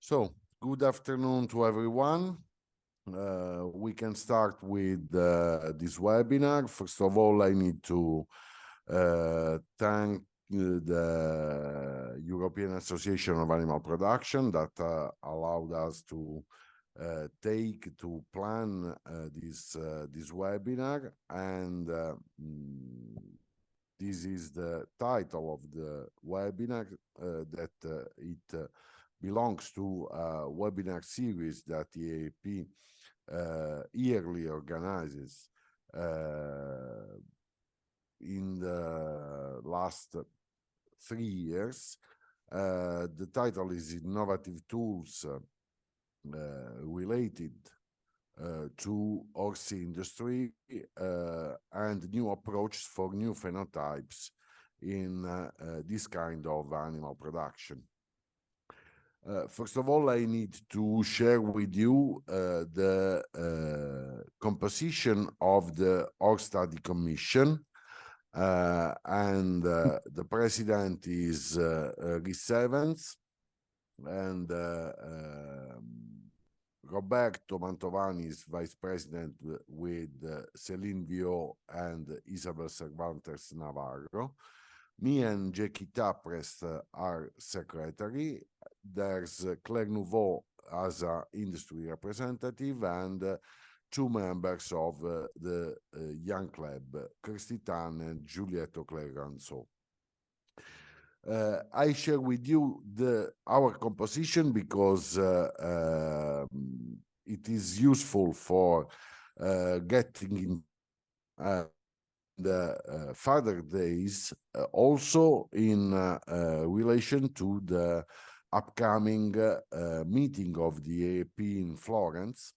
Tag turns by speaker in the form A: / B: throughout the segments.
A: So, good afternoon to everyone. We can start with this webinar. First of all, I need to thank the European Association of Animal Production that allowed us to plan this webinar, and this is the title of the webinar that it belongs to a webinar series that the EAAP yearly organizes in the last 3 years. The title is Innovative Tools related to horse industry and new approaches for new phenotypes in this kind of animal production. First of all, I need to share with you the composition of the Horse Study Commission, and the president is Rhys Evans, and Roberto Mantovani is vice president with Céline Viau and Isabel Cervantes Navarro. Me and Jackie Taprest are secretary. There's Claire Nouveau as an industry representative, and 2 members of the Young Club, Kirsty Tan and Giulietto Cleranzo. I share with you our composition because it is useful for getting in the further days, also in relation to the upcoming meeting of the EAAP in Florence,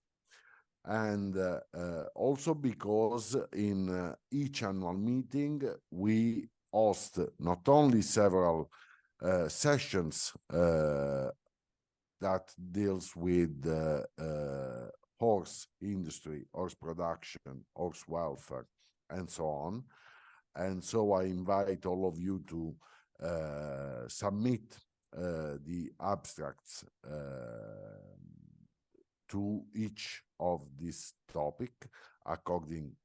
A: and also because in each annual meeting we host not only several sessions that deals with horse industry, horse production, horse welfare, and so on. And so I invite all of you to submit the abstracts to each of this topic according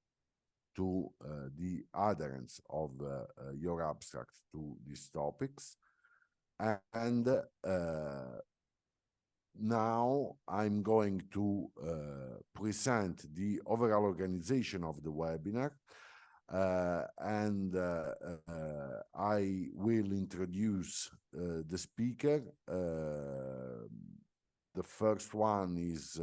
A: to the adherence of your abstract to these topics. And now I'm going to present the overall organization of the webinar, and I will introduce the speaker. The first one is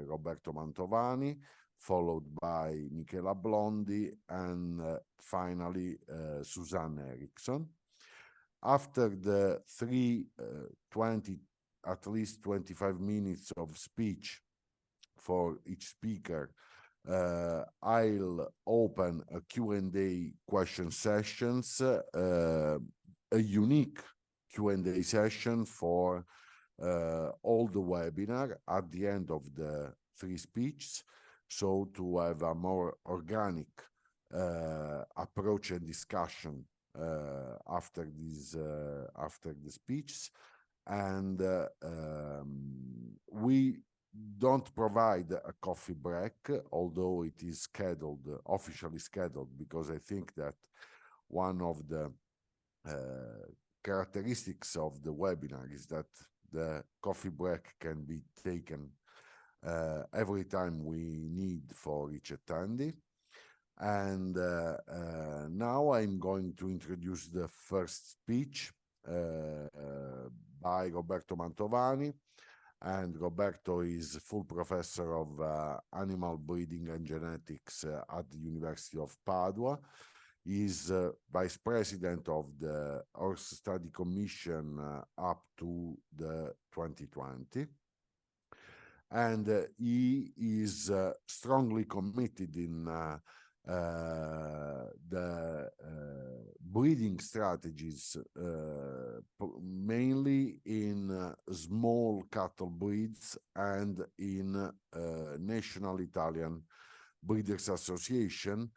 A: Roberto Mantovani, followed by Michela Ablondi, and finally Susanne Eriksson. After the 20, at least 25 minutes of speech for each speaker, I'll open a Q&A question sessions, a unique Q&A session for all the webinar at the end of the 3 speeches, so to have a more organic approach and discussion after the speeches. And we don't provide a coffee break, although it is scheduled, officially scheduled, because I think that one of the characteristics of the webinar is that the coffee break can be taken every time we need for each attendee. And now I'm going to introduce the first speech by Roberto Mantovani. And Roberto is full professor of animal breeding and genetics at the University of Padua. He's vice president of the Horse Study Commission up to the 2020. And he is strongly committed in the breeding strategies, mainly in small cattle breeds and in National Italian Breeders Association,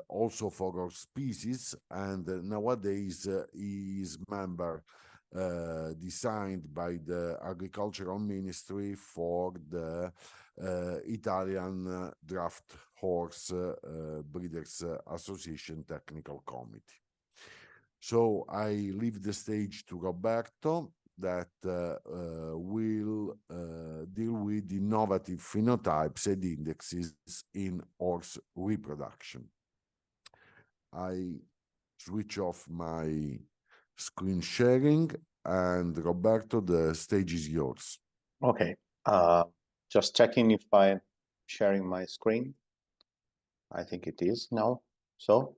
A: also for our species. And nowadays he is member designed by the Agricultural Ministry for the Italian Draft Horse Breeders Association Technical Committee. So I leave the stage to Roberto that will deal with innovative phenotypes and indexes in horse reproduction. I switch off my screen sharing, and Roberto, the stage is yours.
B: Okay, just checking if I'm sharing my screen. I think it is now. So,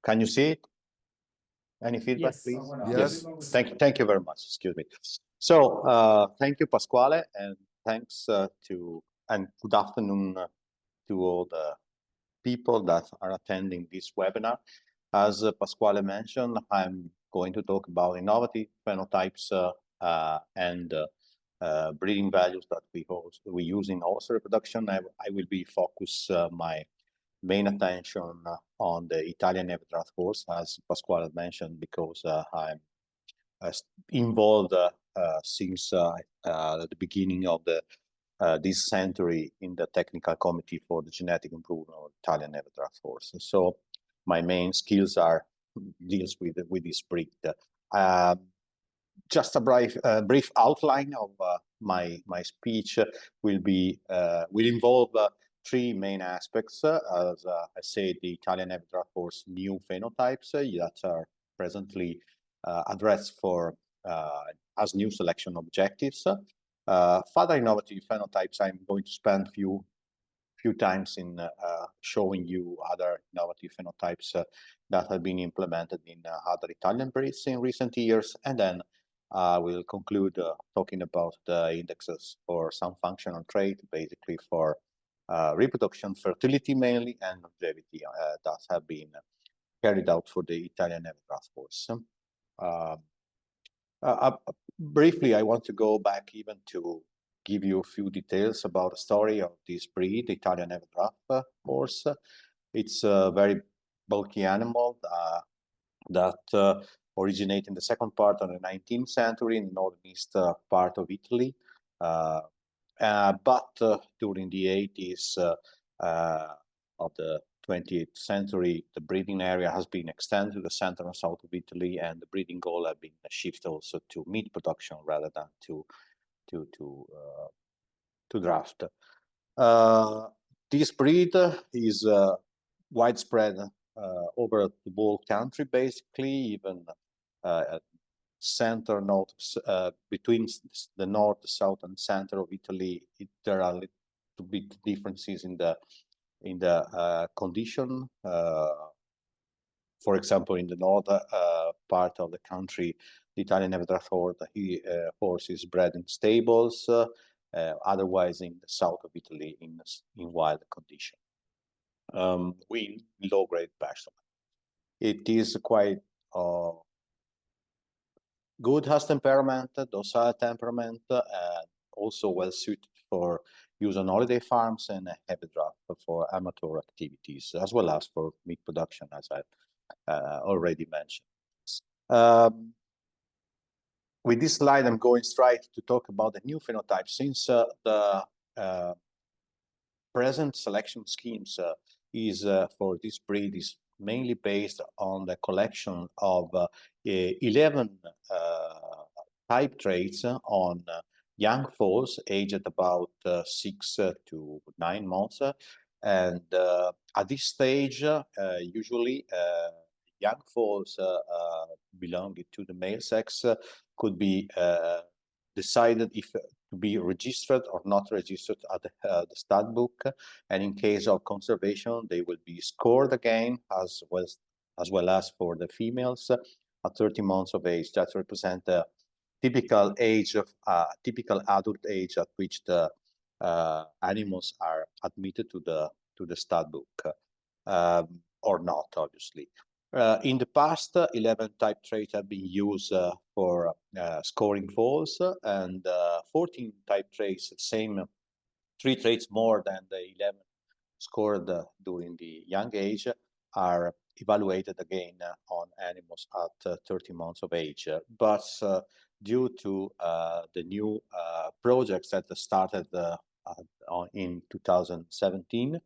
B: can you see it? Any feedback,
C: Yes.
B: please?
A: Yes.
B: Thank you very much. Excuse me. So, thank you, Pasquale, and thanks and good afternoon to all the people that are attending this webinar. As Pasquale mentioned, I'm going to talk about innovative phenotypes and breeding values that we use in horse reproduction. I will be focus my main attention on the Italian Draft horse, as Pasquale mentioned, because I'm involved since the beginning of this century in the technical committee for the genetic improvement of Italian Draft horse. So my main skills are deals with this breed. Just a brief outline of my speech will involve three main aspects. As I said, the Italian Draft horse new phenotypes that are presently addressed for as new selection objectives. Further innovative phenotypes, I'm going to spend few times in showing you other innovative phenotypes that have been implemented in other Italian breeds in recent years, and then we'll conclude talking about the indexes for some functional trait, basically for reproduction, fertility mainly, and longevity that have been carried out for the Italian Draft horse. Briefly, I want to go back even to give you a few details about the story of this breed, the Italian Draft horse. It's a very bulky animal that originated in the second part of the 19th century in the northeast part of Italy. But during the 80s of the 20th century, the breeding area has been extended to the center and south of Italy, and the breeding goal has been shifted also to meat production rather than to draft. This breed is widespread over the whole country, basically, even center, north, between the north, south, and center of Italy. There are little bit differences in the condition. For example, in the north part of the country, the Italian Draft horse is bred in stables. Otherwise, in the south of Italy, in wild condition. In low-grade pasture. It is quite good, has temperament, docile temperament, and also well suited for use on holiday farms and heavy draft for amateur activities, as well as for meat production, as I already mentioned. With this slide, I'm going straight to talk about the new phenotype, since the present selection schemes is for this breed is mainly based on the collection of 11 type traits on young foals aged about 6 to 9 months. And at this stage, usually young foals belonging to the male sex could be decided if to be registered or not registered at the stud book, and in case of conservation, they will be scored again, as well as for the females at 30 months of age. That represent the typical age of typical adult age at which the animals are admitted to the stud book, or not, obviously. In the past, 11 type traits have been used for scoring foals, and 14 type traits, same 3 traits more than the 11 scored during the young age, are evaluated again on animals at 30 months of age. But due to the new projects that started in 2017,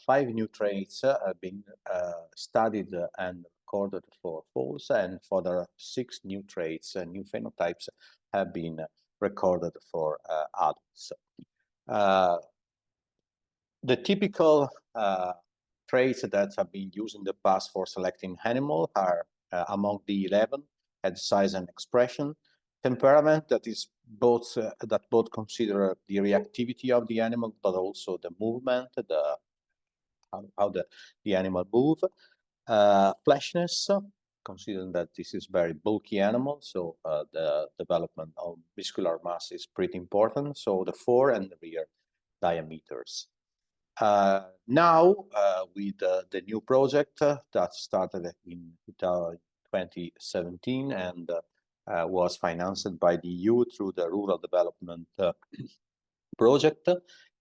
B: 5 new traits have been studied and recorded for foals, and further 6 new traits and new phenotypes have been recorded for adults. The typical traits that have been used in the past for selecting animal are among the 11: head size and expression; temperament, that is both that both consider the reactivity of the animal, but also the movement, how the animal move; fleshiness, considering that this is very bulky animal, so the development of muscular mass is pretty important. So the fore and the rear diameters. Now, with the new project that started in 2017 and was financed by the EU through the Rural Development Project,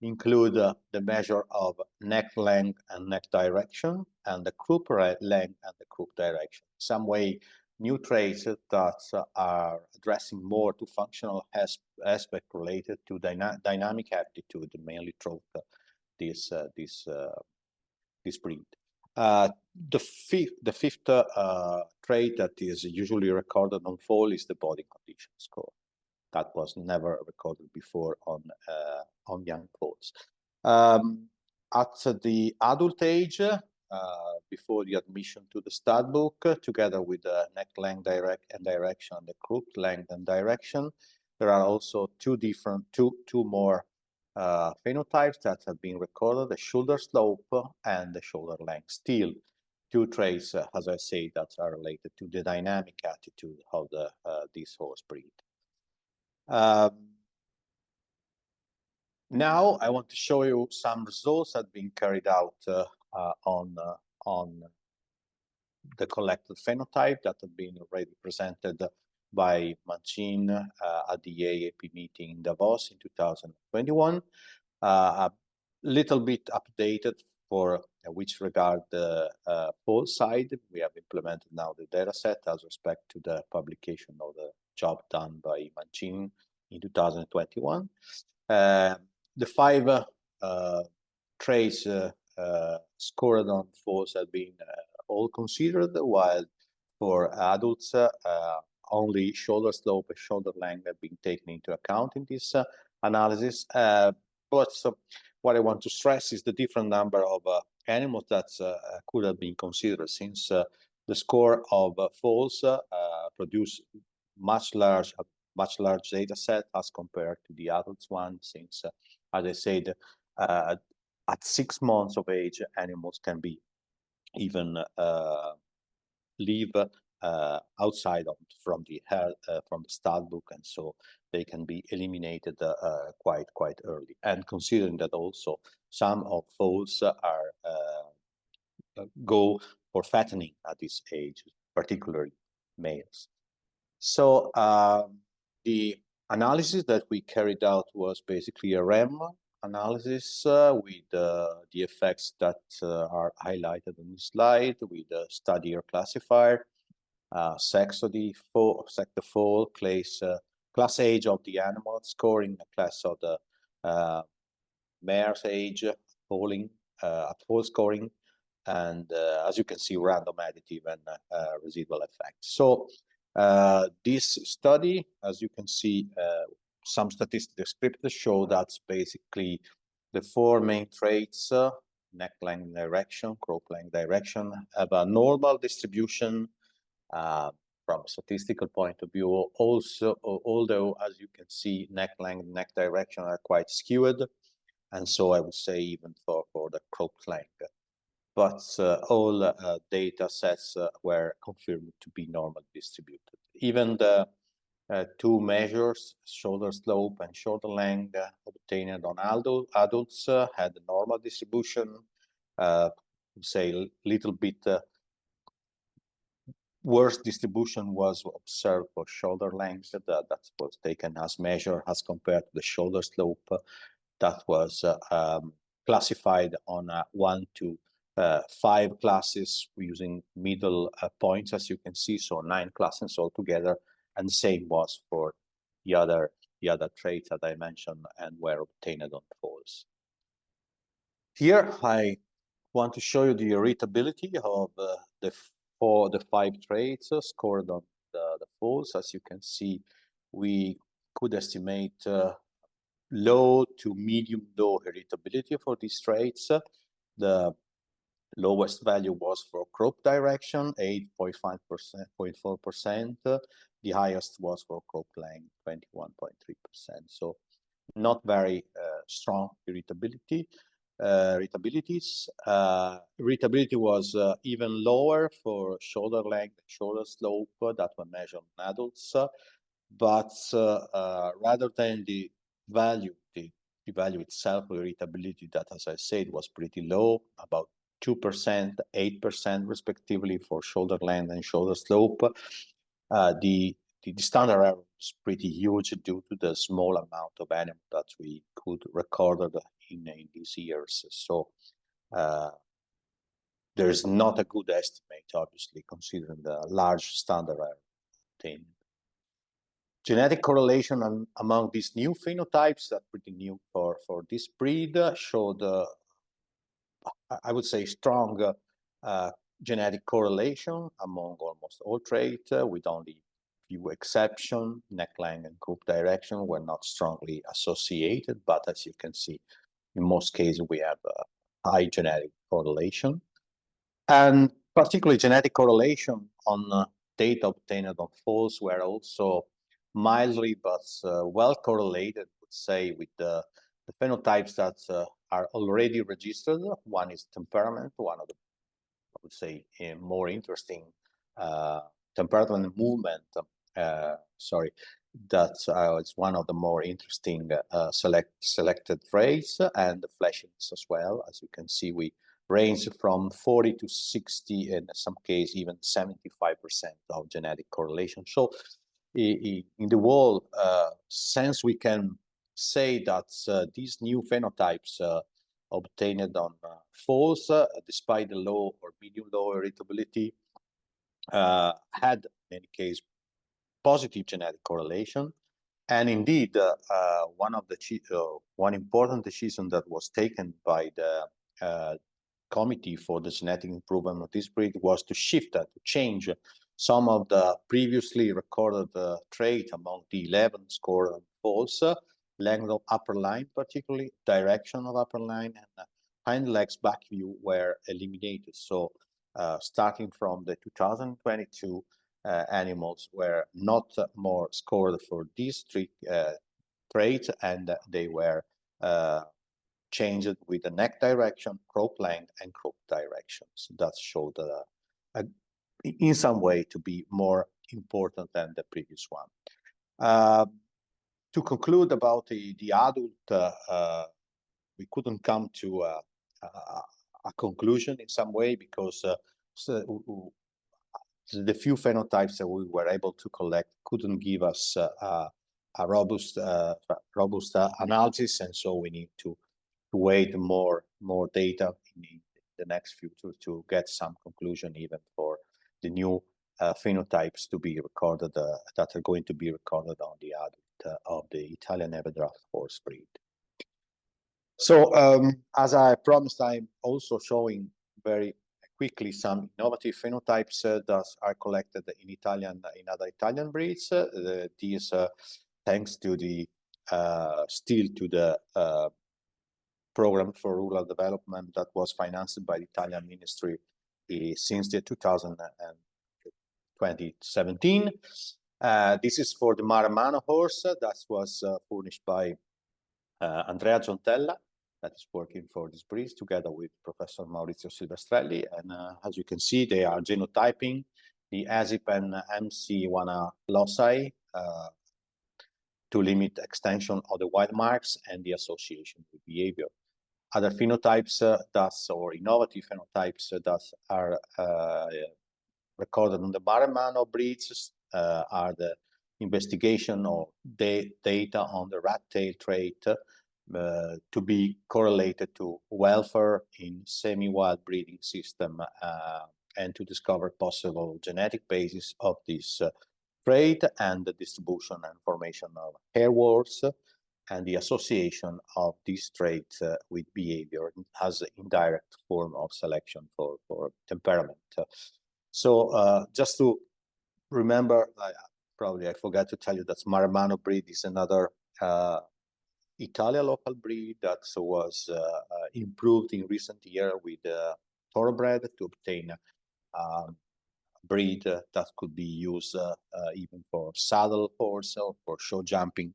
B: include the measure of neck length and neck direction, and the croup length and the croup direction. Some way, new traits that are addressing more to functional aspect related to dynamic aptitude, mainly through this breed. The fifth trait that is usually recorded on foal is the body condition score. That was never recorded before on young foals. At the adult age, before the admission to the stud book, together with the neck length direction and the croup length and direction, there are also two more phenotypes that have been recorded: the shoulder slope and the shoulder length. Still, 2 traits, as I say, that are related to the dynamic attitude of this horse breed. Now I want to show you some results that have been carried out on the collected phenotype that have been already presented by Manchin at the EAAP meeting in Davos in 2021. A little bit updated for which regard the foal side. We have implemented now the data set as respect to the publication of the job done by Manchin in 2021. The 5 traits scored on foals have been all considered, while for adults only shoulder slope and shoulder length have been taken into account in this analysis. But what I want to stress is the different number of animals that could have been considered, since the score of foals produce much large data set as compared to the adults one, since as I said, at 6 months of age, animals can be even live outside from the stud book, and so they can be eliminated quite early. And considering that also some of foals are go for fattening at this age, particularly males. So the analysis that we carried out was basically a REM analysis with the effects that are highlighted on this slide, with the study year classifier, sex of the foal, class age of the animal, scoring the class of the mare's age, foaling at foal scoring, and as you can see, random additive and residual effects. So this study, as you can see, some statistical descriptors show that basically the 4 main traits, neck length direction, croup length direction, have a normal distribution from a statistical point of view. Also, although as you can see, neck length and neck direction are quite skewed, and so I would say even for the croup length. But all data sets were confirmed to be normally distributed. Even the 2 measures, shoulder slope and shoulder length, obtained on adults had a normal distribution. Say a little bit worse distribution was observed for shoulder length. That was taken as measure as compared to the shoulder slope. That was classified on 1 to 5 classes using middle points, as you can see, so 9 classes altogether, and the same was for the other traits that I mentioned and were obtained on foals. Here I want to show you the irritability of the 5 traits scored on the foals. As you can see, we could estimate low to medium low irritability for these traits. The lowest value was for crop direction, 8.4%. The highest was for crop length, 21.3%. So not very strong irritability. Irritability was even lower for shoulder length and shoulder slope that were measured in adults, but rather than the value itself, irritability that, as I said, was pretty low, about 2%, 8% respectively for shoulder length and shoulder slope. The standard error is pretty huge due to the small amount of animal that we could record in these years. So there is not a good estimate, obviously, considering the large standard error obtained. Genetic correlation among these new phenotypes that pretty new for this breed showed, I would say, strong genetic correlation among almost all traits, with only few exceptions. Neck length and croup direction were not strongly associated, but as you can see, in most cases we have high genetic correlation, and particularly genetic correlation on data obtained on foals were also mildly but well correlated, would say, with the phenotypes that are already registered. One is temperament, one of the, I would say, more interesting temperament movement. That is one of the more interesting selected traits, and the fleshiness as well. As you can see, we range from 40 to 60, and in some cases even 75% of genetic correlation. So in the whole sense, we can say that these new phenotypes obtained on foals, despite the low or medium low irritability, had in any case positive genetic correlation. And indeed, one important decision that was taken by the committee for the genetic improvement of this breed was to shift that, to change some of the previously recorded trait among the 11 scored on foals. Length of upper line, particularly direction of upper line, and hind legs back view were eliminated. So starting from the 2022, animals were not more scored for these three traits, and they were changed with the neck direction, croup length, and croup direction. So that showed in some way to be more important than the previous one. To conclude about the adult, we couldn't come to a conclusion in some way, because the few phenotypes that we were able to collect couldn't give us a robust analysis, and so we need to wait more data in the next future to get some conclusion, even for the new phenotypes to be recorded, that are going to be recorded on the adult of the Italian Everdraft horse breed. So as I promised, I'm also showing very quickly some innovative phenotypes that are collected in other Italian breeds. These thanks to the still to the program for rural development that was financed by the Italian ministry since the 2017. This is for the Maremmano horse that was furnished by Andrea Giontella, that is working for this breed together with Professor Maurizio Silvestrelli. And as you can see, they are genotyping the ASIP and MC1 loci to limit extension of the white marks and the association with behavior. Other phenotypes or innovative phenotypes that are recorded on the Maremmano breeds are the investigation of data on the rat tail trait, to be correlated to welfare in semi-wild breeding system and to discover possible genetic basis of this trait and the distribution and formation of hair wars and the association of these traits with behavior as an indirect form of selection for temperament. So just to remember, probably I forgot to tell you that Maremmano breed is another Italian local breed that was improved in recent years with thoroughbred to obtain breed that could be used even for saddle horse or for show jumping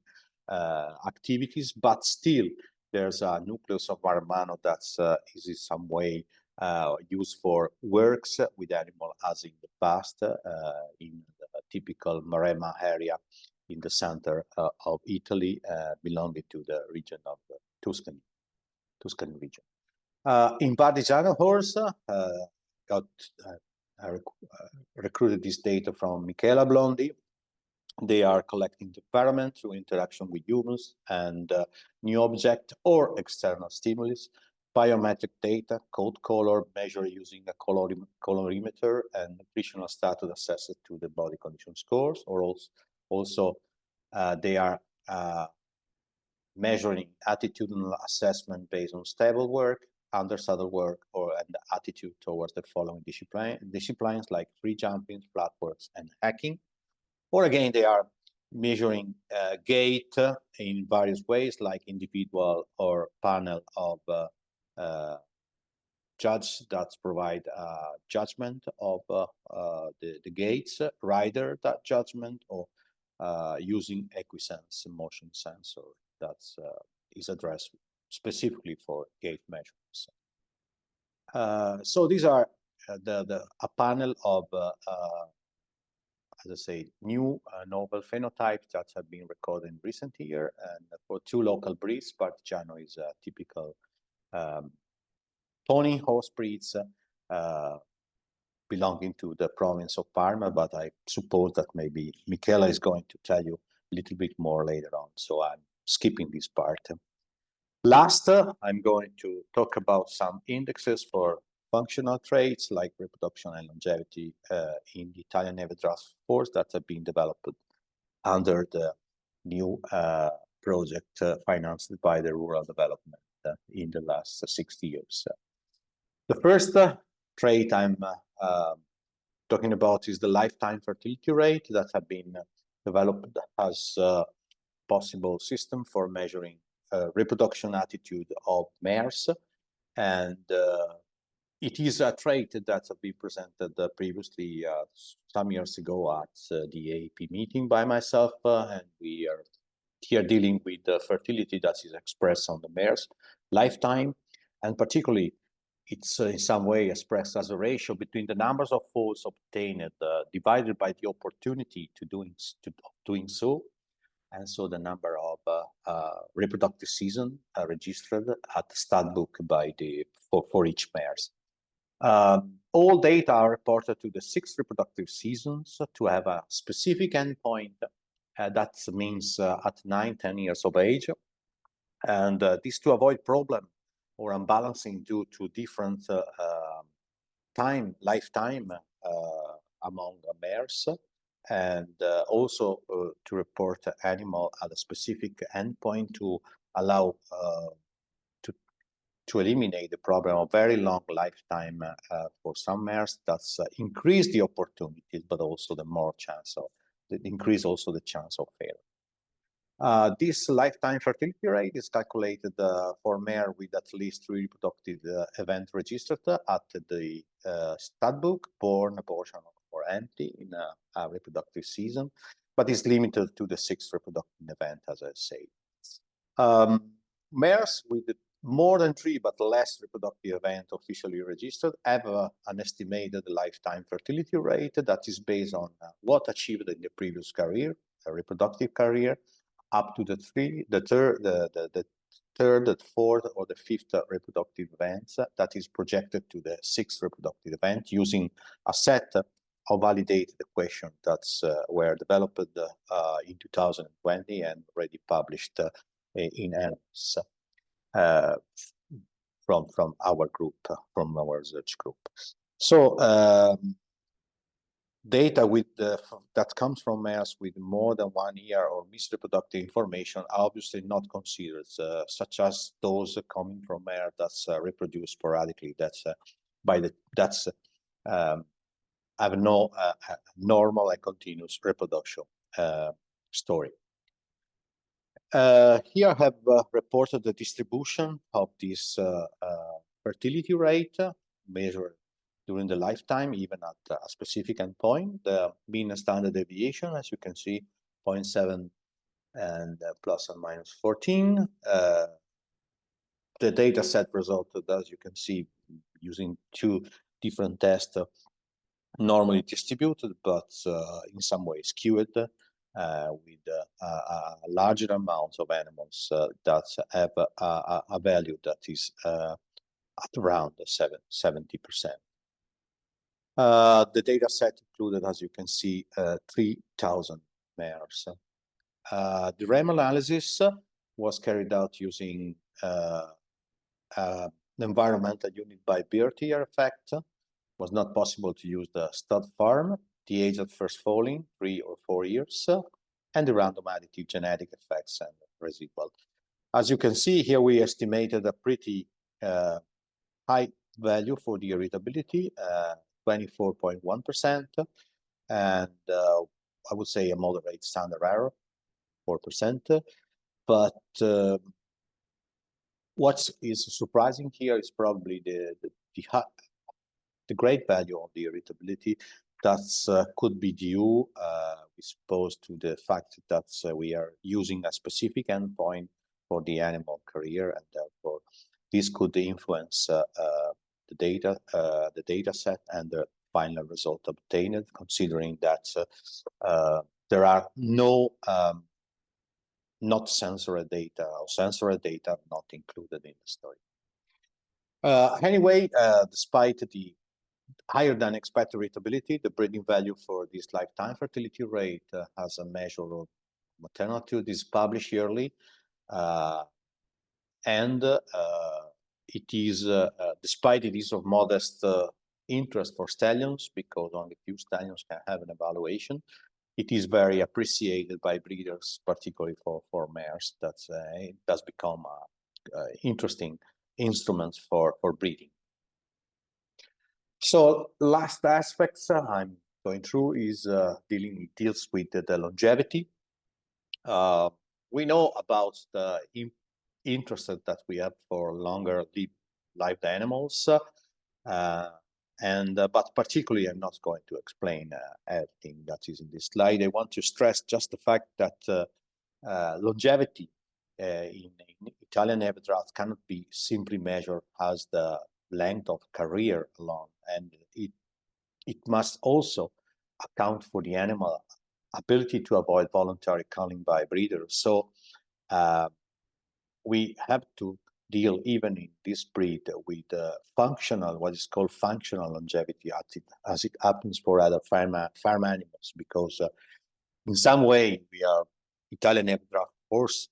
B: activities, but still there's a nucleus of Maremmano that is in some way used for works with animal as in the past in the typical Maremma area in the center of Italy, belonging to the region of Tuscany region. In Partigiano horse, recruited this data from Michela Ablondi. They are collecting temperament through interaction with humans and new object or external stimulus, biometric data, code color measured using a colorimeter, and nutritional status assessed to the body condition scores, or also they are measuring attitudinal assessment based on stable work, under saddle work, and attitude towards the following disciplines like free jumping, flat works, and hacking. Or again, they are measuring gait in various ways, like individual or panel of judge that provide judgment of the gaits, rider that judgment, or using equisense motion sensor that is addressed specifically for gait measurements. So these are a panel of as I say, new novel phenotypes that have been recorded in recent years, and for two local breeds. Partigiano is a typical pony horse breeds belonging to the province of Parma, but I suppose that maybe Michela is going to tell you a little bit more later on, so I'm skipping this part. Last, I'm going to talk about some indexes for functional traits like reproduction and longevity in the Italian naval draft force that have been developed under the new project financed by the rural development in the last 60 years. The first trait I'm talking about is the lifetime fertility rate that have been developed as a possible system for measuring reproduction attitude of mares, and it is a trait that has been presented previously some years ago at the EAAP meeting by myself, and we are here dealing with the fertility that is expressed on the mare's lifetime, and particularly it's in some way expressed as a ratio between the numbers of foals obtained divided by the opportunity to doing so, and so the number of reproductive season registered at the stud book by for each mares. All data are reported to the 6 reproductive seasons to have a specific endpoint. That means at 9-10 years of age, and this to avoid problem or unbalancing due to different lifetime among mares, and also to report animal at a specific endpoint to allow to eliminate the problem of very long lifetime for some mares. That's increase the opportunities, but also the more chance of increase also the chance of failure. This lifetime fertility rate is calculated for mare with at least 3 reproductive events registered at the stud book, born, abortion, or empty in a reproductive season, but is limited to the 6th reproductive event, as I say. Mares with more than 3 but less reproductive event officially registered have an estimated lifetime fertility rate that is based on what achieved in the previous career, a reproductive career, up to the third, the 4th, or the 5th reproductive events that is projected to the 6th reproductive event using a set of validated equations that were developed in 2020 and already published in animals. from our group, from our research group. So data with that comes from mares with more than 1 year or missed reproductive information are obviously not considered, such as those coming from mares that's reproduce sporadically. Have no normal and continuous reproduction story. Here I have reported the distribution of this fertility rate measured during the lifetime, even at a specific endpoint. The mean standard deviation, as you can see, 0.7 and plus and minus 14. The data set resulted, as you can see, using 2 different tests, normally distributed, but in some way skewed, with a larger amount of animals that have a value that is at around 70%. The data set included, as you can see, 3,000 mares. The REM analysis was carried out using the environmental unit by birth year effect. Was not possible to use the stud farm, the age at first falling, 3 or 4 years, and the random additive genetic effects and residual. As you can see here, we estimated a pretty high value for the irritability, 24.1%, and I would say a moderate standard error, 4%. But what is surprising here is probably the great value of the irritability that could be due, we suppose, to the fact that we are using a specific endpoint for the animal career, and therefore this could influence the data set and the final result obtained, considering that there are no not sensory data or sensory data not included in the study. Anyway, despite the higher than expected irritability, the breeding value for this lifetime fertility rate as a measure of maternity is published yearly, and it is, despite it is of modest interest for stallions, because only few stallions can have an evaluation, it is very appreciated by breeders, particularly for mares. It does become interesting instruments for breeding. So last aspects I'm going through is deals with the longevity. We know about the interest that we have for longer lived animals, but particularly I'm not going to explain everything that is in this slide. I want to stress just the fact that longevity in Italian Everdraft cannot be simply measured as the length of career alone, and it must also account for the animal ability to avoid voluntary culling by breeders. So we have to deal even in this breed with functional, what is called functional longevity, as it happens for other farm animals, because in some way Italian Everdraft horse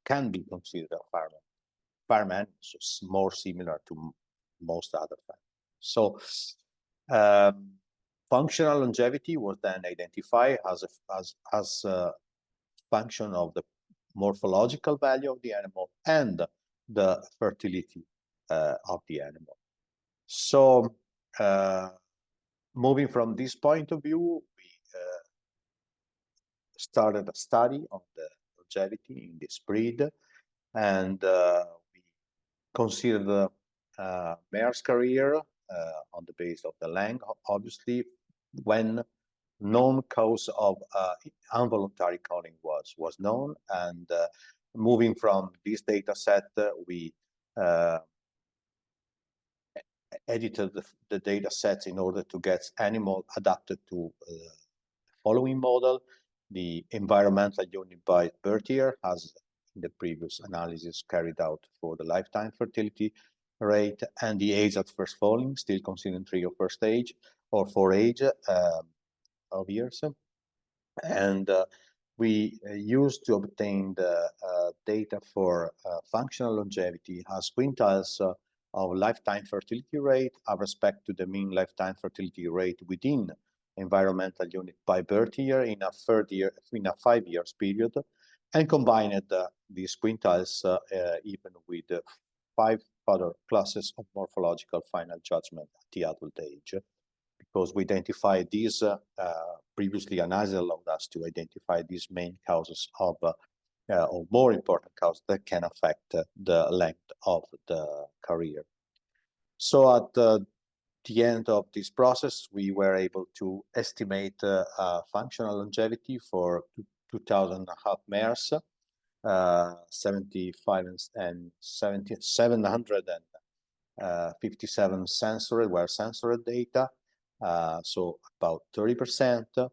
B: can be considered a farm animal, so more similar to most other farms. So functional longevity was then identified as a function of the morphological value of the animal and the fertility of the animal. So moving from this point of view, we started a study on the longevity in this breed, and we considered the mare's career on the basis of the length, obviously, when known cause of involuntary culling was known, and moving from this data set, we edited the data sets in order to get animal adapted to the following model: the environmental unit by birth year, as in the previous analysis carried out for the lifetime fertility rate, and the age at first falling, still considering 3 or 4 age of years, and we used to obtain the data for functional longevity as quintiles of lifetime fertility rate with respect to the mean lifetime fertility rate within environmental unit by birth year in a 5 years period, and combined these quintiles even with 5 other classes of morphological final judgment at the adult age, because we identified these previously analysis allowed us to identify these main causes of or more important causes that can affect the length of the career. So at the end of this process, we were able to estimate functional longevity for 2,000 mares, 75 and 757 censored data, so about 30%.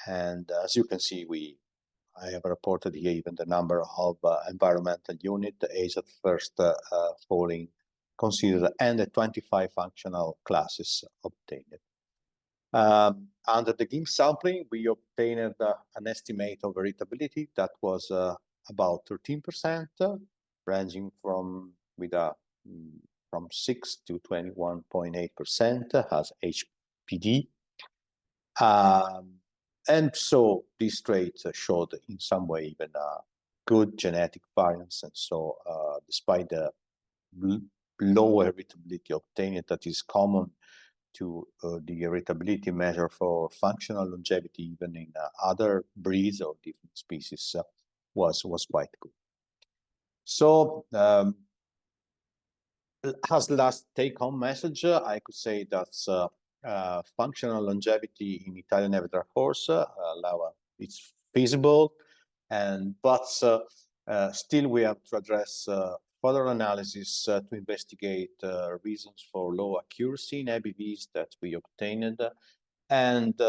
B: And as you can see, I have reported here even the number of environmental unit, the age at first falling considered, and the 25 functional classes obtained. Under the GIMP sampling, we obtained an estimate of heritability that was about 13%, ranging from 6 to 21.8% as HPD. And so these traits showed in some way even a good genetic variance. And so despite the low heritability obtained that is common to the heritability measure for functional longevity, even in other breeds or different species, was quite good. So as last take-home message, I could say that functional longevity in Italian Nevertheless horse it's feasible, but still we have to address further analysis to investigate reasons for low accuracy in ABVs that we obtained, and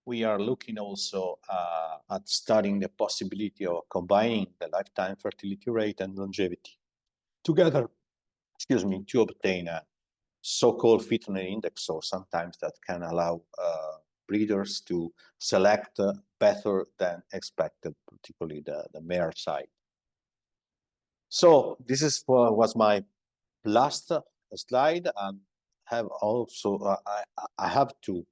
B: we are looking also at studying the possibility of combining the lifetime fertility rate and longevity together, to obtain a so-called fitness index, or sometimes that can allow breeders to select better than expected, particularly the mare side. So this was my last slide. I have to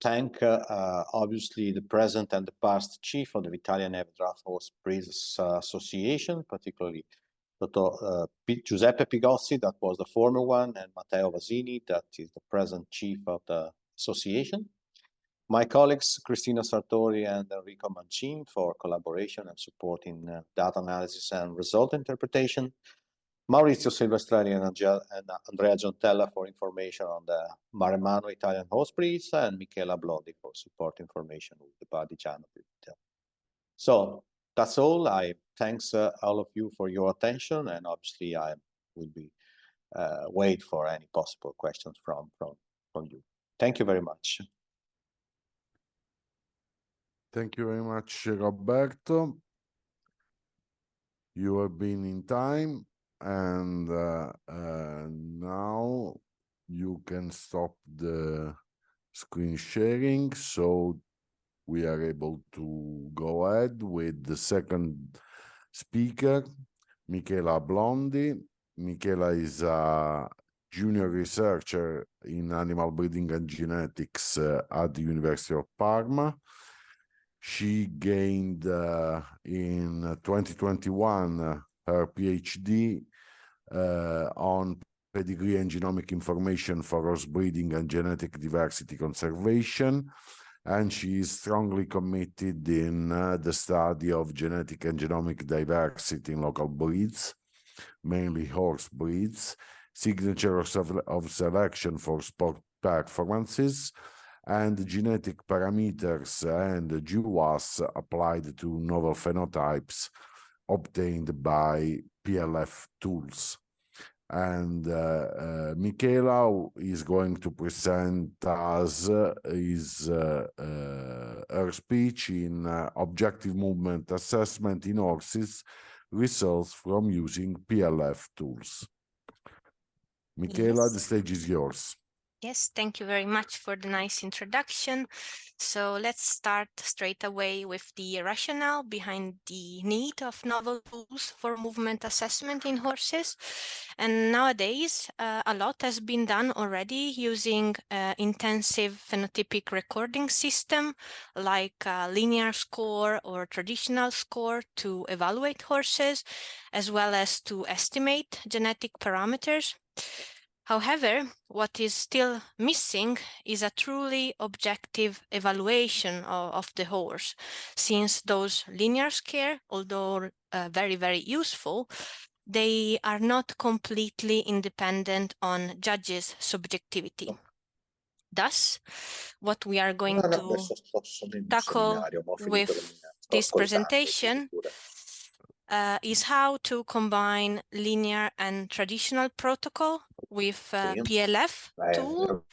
B: thank obviously the present and the past chief of the Italian Nevertheless Horse Breeders Association, particularly Dr. Giuseppe Pigozzi, that was the former one, and Matteo Vasini, that is the present chief of the association. My colleagues, Cristina Sartori and Enrico Mancin, for collaboration and support in data analysis and result interpretation. Maurizio Silvestrelli and Andrea Giontella for information on the Maremmano Italian horse breeds, and Michela Ablondi for support information with the Parmigiano breed. So that's all. I thanks all of you for your attention, and obviously I will be wait for any possible questions from you. Thank you very much.
A: Thank you very much, Roberto. You have been in time, and now you can stop the screen sharing, so we are able to go ahead with the second speaker, Michela Ablondi. Michela is a junior researcher in animal breeding and genetics at the University of Parma. She gained in 2021 her PhD on pedigree and genomic information for horse breeding and genetic diversity conservation, and she is strongly committed in the study of genetic and genomic diversity in local breeds, mainly horse breeds, signatures of selection for sport performances, and genetic parameters and GWAS applied to novel phenotypes obtained by PLF tools. And Michela is going to present us her speech in objective movement assessment in horses, results from using PLF tools. Michela, yes. The stage is yours.
C: Yes, thank you very much for the nice introduction. So let's start straight away with the rationale behind the need of novel tools for movement assessment in horses. And nowadays, a lot has been done already using intensive phenotypic recording system like linear score or traditional score to evaluate horses, as well as to estimate genetic parameters. However, what is still missing is a truly objective evaluation of the horse, since those linear scale, although very, very useful, they are not completely independent on judges' subjectivity. Thus, what we are going to tackle with this presentation is how to combine linear and traditional protocol with PLF tool.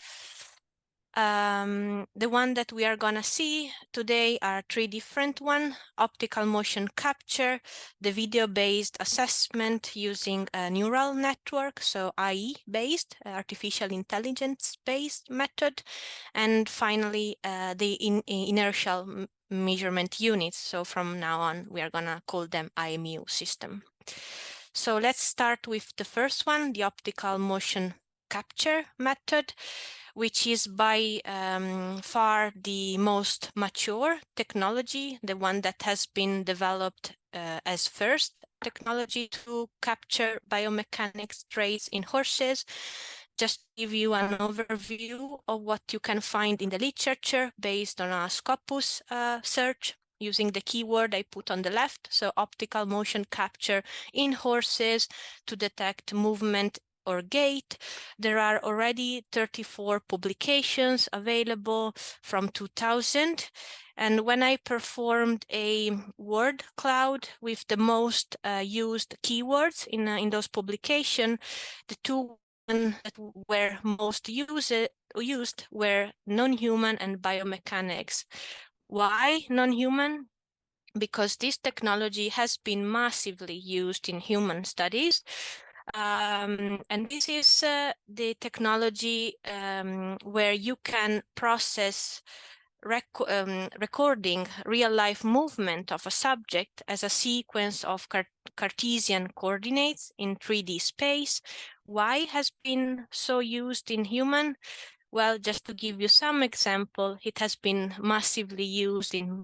C: The one that we are gonna see today are three different ones: optical motion capture, the video-based assessment using a neural network, so AI-based, artificial intelligence-based method, and finally the inertial measurement units. So from now on, we are gonna call them IMU system. So let's start with the first one, the optical motion capture method, which is by far the most mature technology, the one that has been developed as first technology to capture biomechanics traits in horses. Just to give you an overview of what you can find in the literature based on a Scopus search using the keyword I put on the left, so optical motion capture in horses to detect movement or gait. There are already 34 publications available from 2000. And when I performed a word cloud with the most used keywords in those publications, the two that were most used were non-human and biomechanics. Why non-human? Because this technology has been massively used in human studies. And this is the technology where you can process recording real-life movement of a subject as a sequence of Cartesian coordinates in 3D space. Why has been so used in human? Well, just to give you some example, it has been massively used in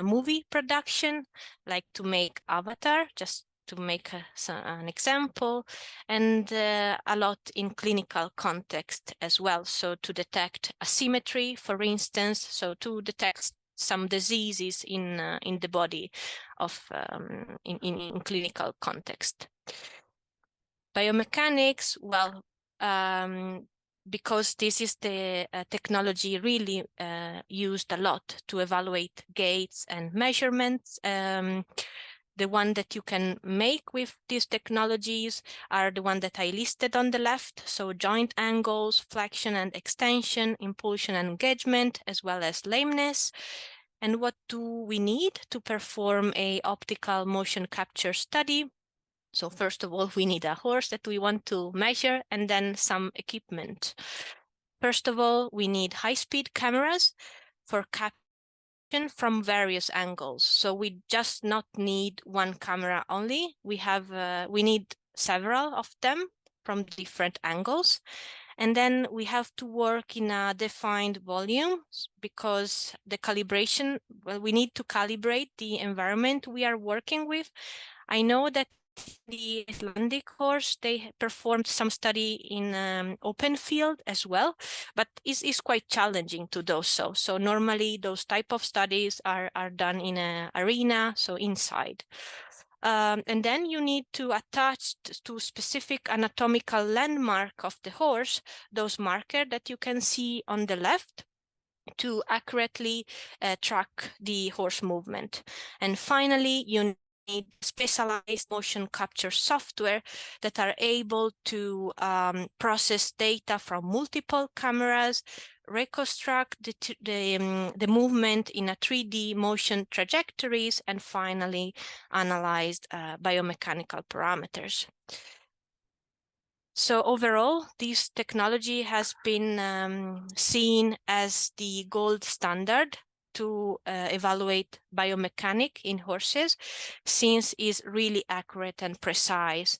C: movie production, like to make Avatar, just to make an example, and a lot in clinical context as well. So to detect asymmetry, for instance, so to detect some diseases in the body of in clinical context. Biomechanics, well, because this is the technology really used a lot to evaluate gaits and measurements. The one that you can make with these technologies are the one that I listed on the left, so joint angles, flexion and extension, impulsion and engagement, as well as lameness. And what do we need to perform an optical motion capture study? So first of all, we need a horse that we want to measure, and then some equipment. First of all, we need high-speed cameras for capture from various angles. So we just not need one camera only. We need several of them from different angles. And then we have to work in a defined volume because the calibration, well, we need to calibrate the environment we are working with. I know that the Icelandic horse, they performed some study in open field as well, but it's quite challenging to do so. So normally those type of studies are done in an arena, so inside. And then you need to attach to specific anatomical landmark of the horse, those markers that you can see on the left, to accurately track the horse movement. And finally, you need specialized motion capture software that are able to process data from multiple cameras, reconstruct the movement in a 3D motion trajectories, and finally analyze biomechanical parameters. So overall, this technology has been seen as the gold standard to evaluate biomechanics in horses, since it's really accurate and precise.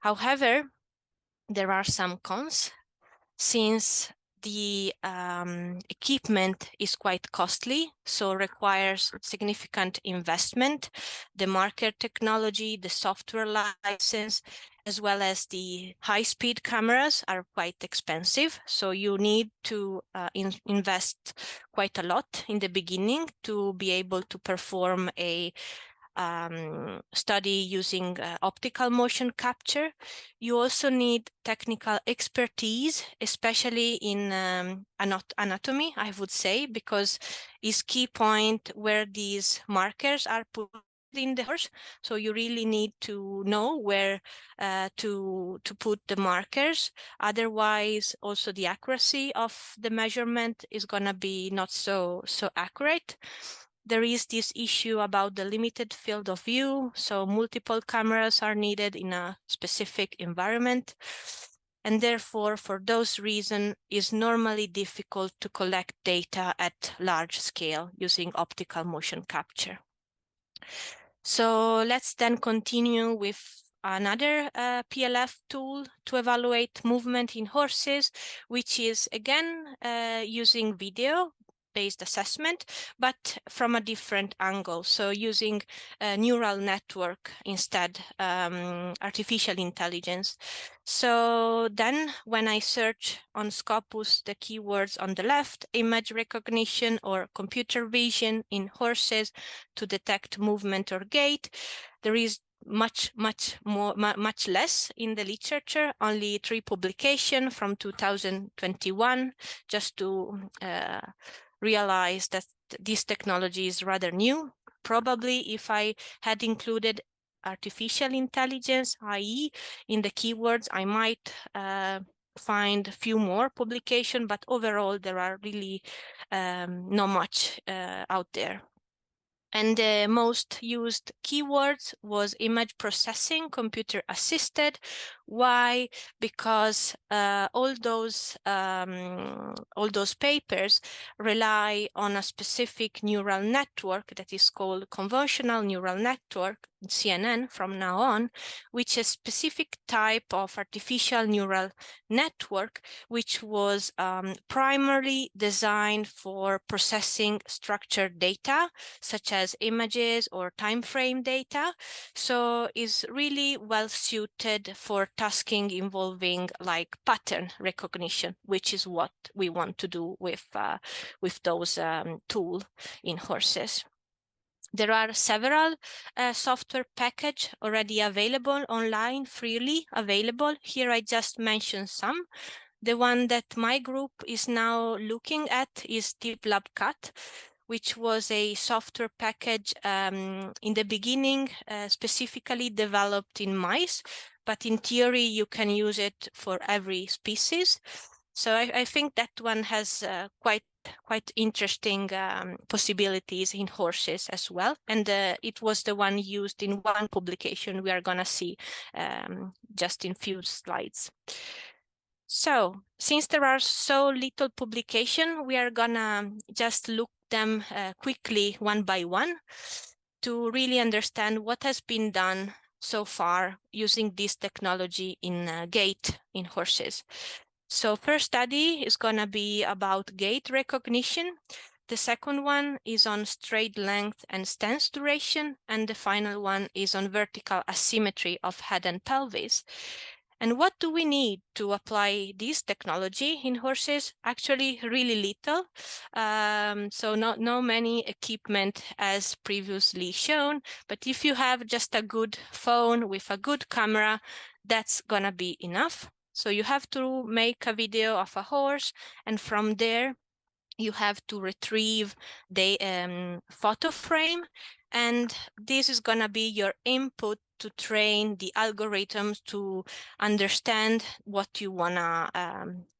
C: However, there are some cons, since the equipment is quite costly, so requires significant investment. The marker technology, the software license, as well as the high-speed cameras are quite expensive. So you need to invest quite a lot in the beginning to be able to perform a study using optical motion capture. You also need technical expertise, especially in anatomy, I would say, because it's key point where these markers are put in the horse. So you really need to know where to put the markers. Otherwise, also the accuracy of the measurement is gonna be not so accurate. There is this issue about the limited field of view, so multiple cameras are needed in a specific environment. And therefore, for those reasons, it's normally difficult to collect data at large scale using optical motion capture. So let's then continue with another PLF tool to evaluate movement in horses, which is again using video-based assessment, but from a different angle. So using a neural network instead, artificial intelligence. So then when I search on Scopus the keywords on the left, image recognition or computer vision in horses to detect movement or gait, there is much less in the literature, only 3 publications from 2021, just to realize that this technology is rather new. Probably if I had included artificial intelligence, i.e. in the keywords, I might find a few more publications, but overall there are really not much out there. And the most used keywords was image processing, computer assisted. Why? Because all those papers rely on a specific neural network that is called convolutional neural network, CNN from now on, which is a specific type of artificial neural network, which was primarily designed for processing structured data, such as images or time frame data. So is really well suited for tasking involving like pattern recognition, which is what we want to do with those tools in horses. There are several software packages already available online, freely available. Here I just mentioned some. The one that my group is now looking at is DeepLab Cat, which was a software package in the beginning specifically developed in mice, but in theory you can use it for every species. So I think that one has quite interesting possibilities in horses as well. And it was the one used in one publication we are gonna see just in few slides. So since there are so little publication, we are gonna just look them quickly one by one to really understand what has been done so far using this technology in gait in horses. So first study is gonna be about gait recognition. The second one is on straight length and stance duration. And the final one is on vertical asymmetry of head and pelvis. And what do we need to apply this technology in horses? Actually, really little. So not many equipment as previously shown, but if you have just a good phone with a good camera, that's gonna be enough. So you have to make a video of a horse, and from there, you have to retrieve the photo frame, and this is gonna be your input to train the algorithms to understand what you wanna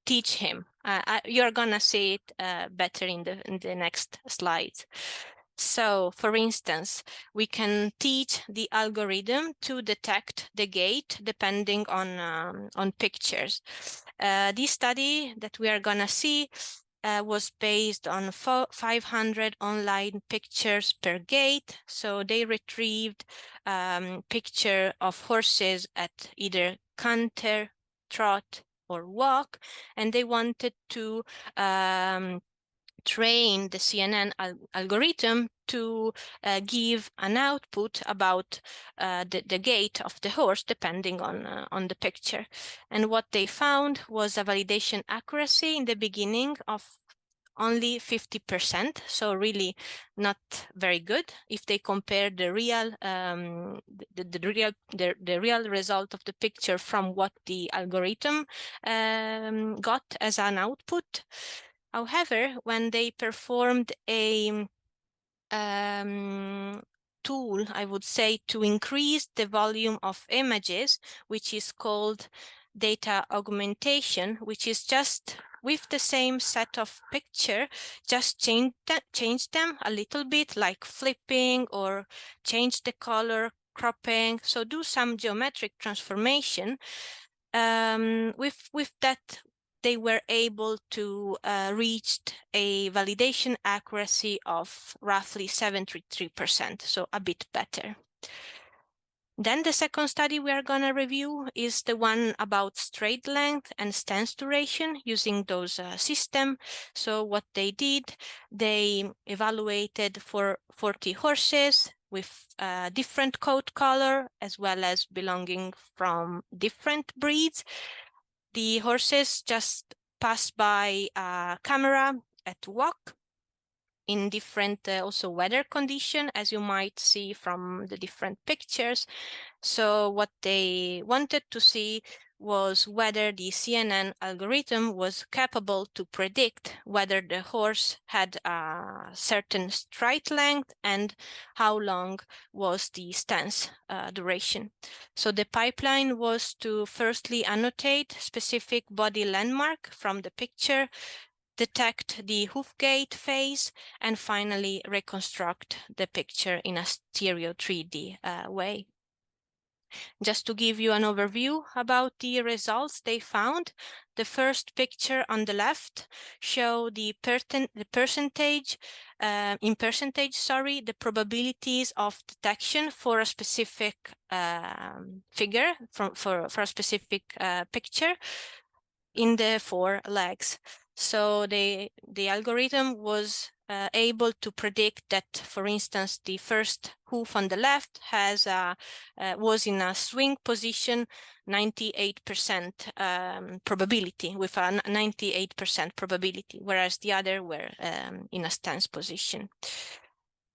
C: teach him. You're gonna see it better in the next slides. So, for instance, we can teach the algorithm to detect the gait depending on pictures. This study that we are gonna see was based on 500 online pictures per gait. So they retrieved picture of horses at either canter, trot, or walk, and they wanted to train the CNN algorithm to give an output about the gait of the horse depending on the picture. And what they found was a validation accuracy in the beginning of only 50%, so really not very good if they compare the real the real result of the picture from what the algorithm got as an output. However, when they performed a tool, I would say, to increase the volume of images, which is called data augmentation, which is just with the same set of picture, just change them a little bit, like flipping or change the color, cropping, so do some geometric transformation. With that, they were able to reach a validation accuracy of roughly 73%, so a bit better. Then the second study we are going to review is the one about straight length and stance duration using those systems. So what they did, they evaluated for 40 horses with different coat color as well as belonging from different breeds. The horses just pass by a camera at walk in different also weather condition, as you might see from the different pictures. So what they wanted to see was whether the CNN algorithm was capable to predict whether the horse had a certain stride length and how long was the stance duration. So the pipeline was to firstly annotate specific body landmark from the picture, detect the hoof gait phase, and finally reconstruct the picture in a stereo 3D way. Just to give you an overview about the results they found, the first picture on the left show the percentage, the probabilities of detection for a specific figure, for a specific picture in the 4 legs. So the algorithm was able to predict that, for instance, the first hoof on the left has was in a swing position 98% probability, with a 98% probability, whereas the other were in a stance position.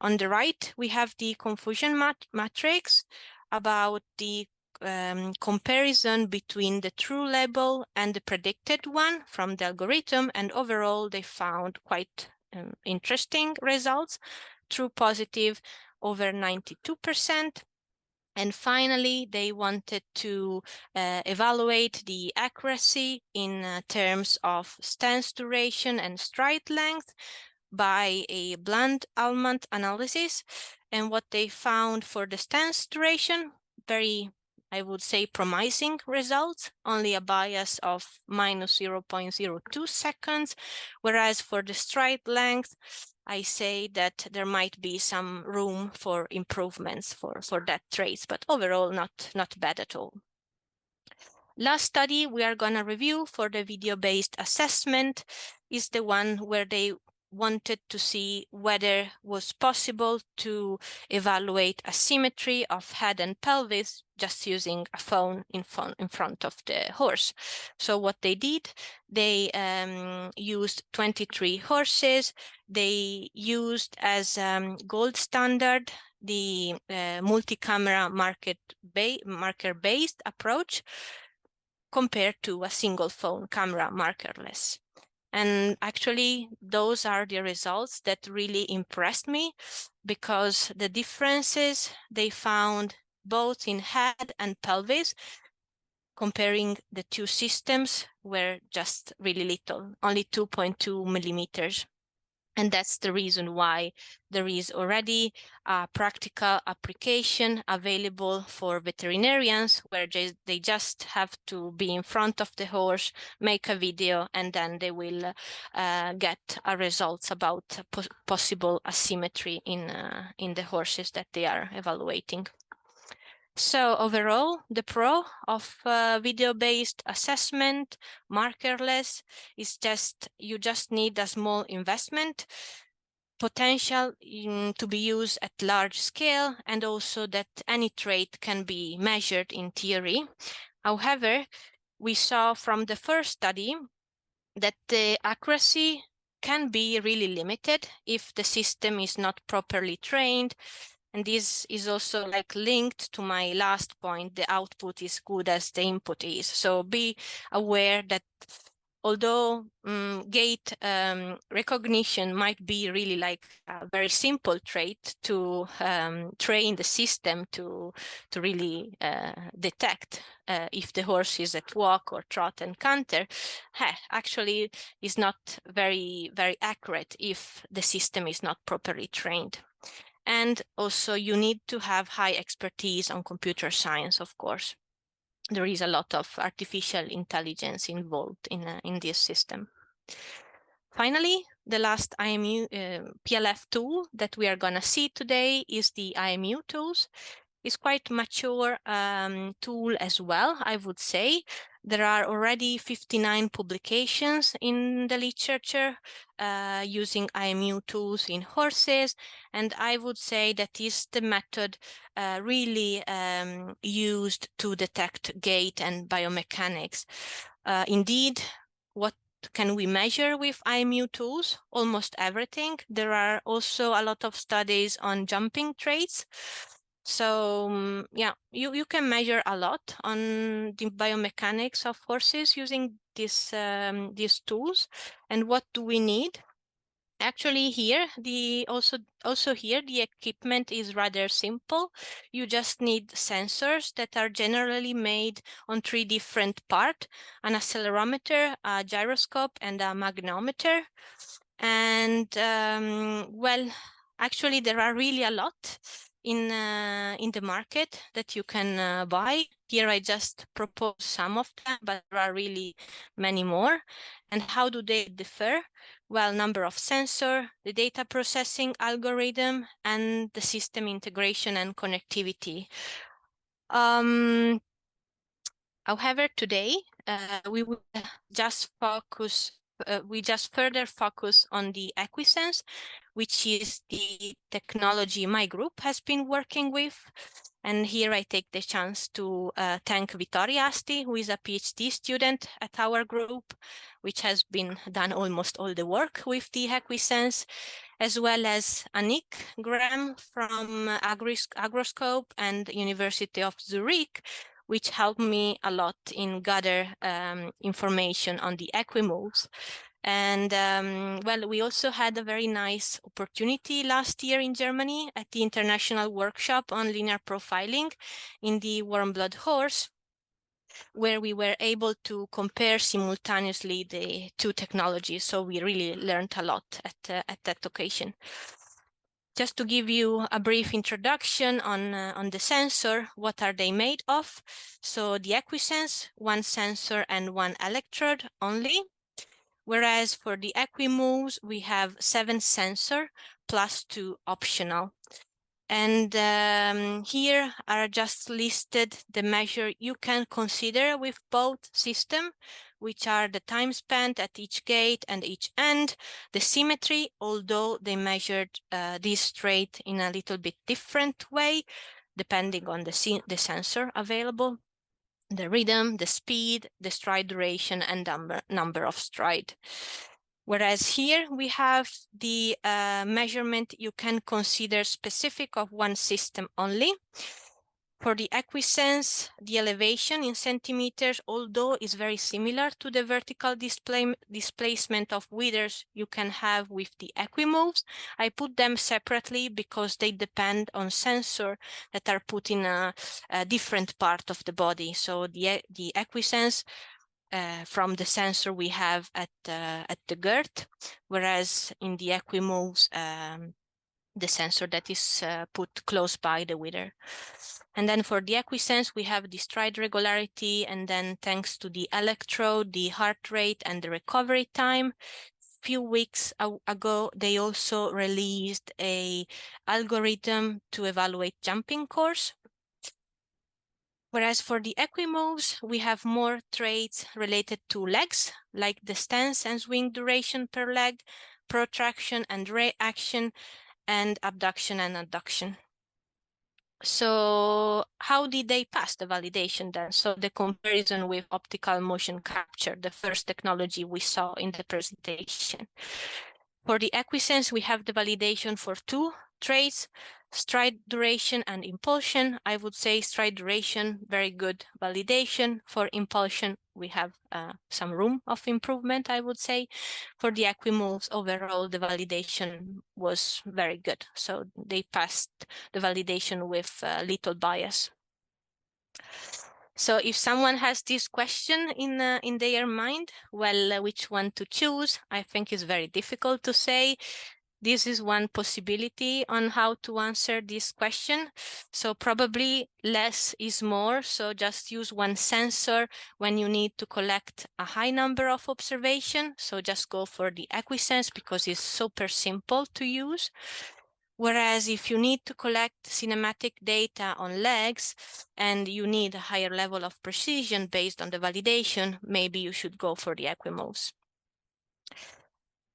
C: On the right, we have the confusion matrix about the comparison between the true label and the predicted one from the algorithm, and overall they found quite interesting results. True positive over 92%. And finally, they wanted to evaluate the accuracy in terms of stance duration and stride length by a blind almond analysis. And what they found for the stance duration, very, I would say, promising results, only a bias of minus 0.02 seconds, whereas for the stride length, I say that there might be some room for improvements for that trace, but overall not bad at all. Last study we are going to review for the video-based assessment is the one where they wanted to see whether it was possible to evaluate asymmetry of head and pelvis just using a phone in front of the horse. So what they did, they used 23 horses. They used as gold standard the multi-camera marker-based approach compared to a single phone camera markerless. And actually, those are the results that really impressed me, because the differences they found both in head and pelvis, comparing the two systems, were just really little, only 2.2 millimeters. And that's the reason why there is already a practical application available for veterinarians, where they just have to be in front of the horse, make a video, and then they will get results about possible asymmetry in the horses that they are evaluating. So overall, the pro of video-based assessment, markerless, is you just need a small investment, potential to be used at large scale, and also that any trait can be measured in theory. However, we saw from the first study that the accuracy can be really limited if the system is not properly trained. And this is also like linked to my last point, the output is good as the input is. So be aware that although gait recognition might be really like a very simple trait to train the system to really detect if the horse is at walk or trot and canter, actually is not very, very accurate if the system is not properly trained. And also you need to have high expertise on computer science, of course. There is a lot of artificial intelligence involved in this system. Finally, the last IMU PLF tool that we are going to see today is the IMU tools. It's quite mature tool as well, I would say. There are already 59 publications in the literature using IMU tools in horses, and I would say that is the method really used to detect gait and biomechanics. Indeed, what can we measure with IMU tools? Almost everything. There are also a lot of studies on jumping traits. So yeah, you can measure a lot on the biomechanics of horses using these tools. And what do we need? Actually, here also here the equipment is rather simple. You just need sensors that are generally made on 3 different parts: an accelerometer, a gyroscope, and a magnetometer. And well, actually, there are really a lot in the market that you can buy. Here I just propose some of them, but there are really many more. And how do they differ? Well, number of sensor, the data processing algorithm, and the system integration and connectivity. However, today we will just focus. We just further focus on the EquiSense, which is the technology my group has been working with. And here I take the chance to thank Vittoria Asti, who is a PhD student at our group, which has been done almost all the work with the EquiSense, as well as Anik Graham from Agroscope and University of Zurich, which helped me a lot in gather information on the equimoves. And well, we also had a very nice opportunity last year in Germany at the International Workshop on Linear Profiling in the warm blood horse, where we were able to compare simultaneously the 2 technologies. So we really learned a lot at that occasion. Just to give you a brief introduction on the sensor, what are they made of? So the EquiSense, 1 sensor and 1 electrode only. Whereas for the equimoves, we have 7 sensor plus 2 optional. And here are just listed the measure you can consider with both systems, which are the time spent at each gate and each end, the symmetry, although they measured this trait in a little bit different way, depending on the sensor available, the rhythm, the speed, the stride duration, and number of stride. Whereas here we have the measurement you can consider specific of 1 system only. For the EquiSense, the elevation in centimeters, although is very similar to the vertical displacement of withers you can have with the equimoves, I put them separately because they depend on sensors that are put in a different part of the body. So the EquiSense from the sensor we have at the girth, whereas in the Equimoves, the sensor that is put close by the wither. And then for the Equisense, we have the stride regularity, and then thanks to the electrode, the heart rate and the recovery time. Few weeks ago, they also released a algorithm to evaluate jumping course. Whereas for the Equimoves, we have more traits related to legs, like the stance and swing duration per leg, protraction and reaction, and abduction and adduction. So how did they pass the validation then? So the comparison with optical motion capture, the first technology we saw in the presentation. For the Equisense, we have the validation for two traits, stride duration and impulsion. I would say stride duration, very good validation. For impulsion, we have some room of improvement, I would say. For the Equimoves, overall, the validation was very good. So they passed the validation with little bias. So if someone has this question in their mind, well, which one to choose, I think is very difficult to say. This is one possibility on how to answer this question. So probably less is more. So just use one sensor when you need to collect a high number of observations. So just go for the Equisense because it's super simple to use. Whereas if you need to collect cinematic data on legs and you need a higher level of precision based on the validation, maybe you should go for the Equimoves.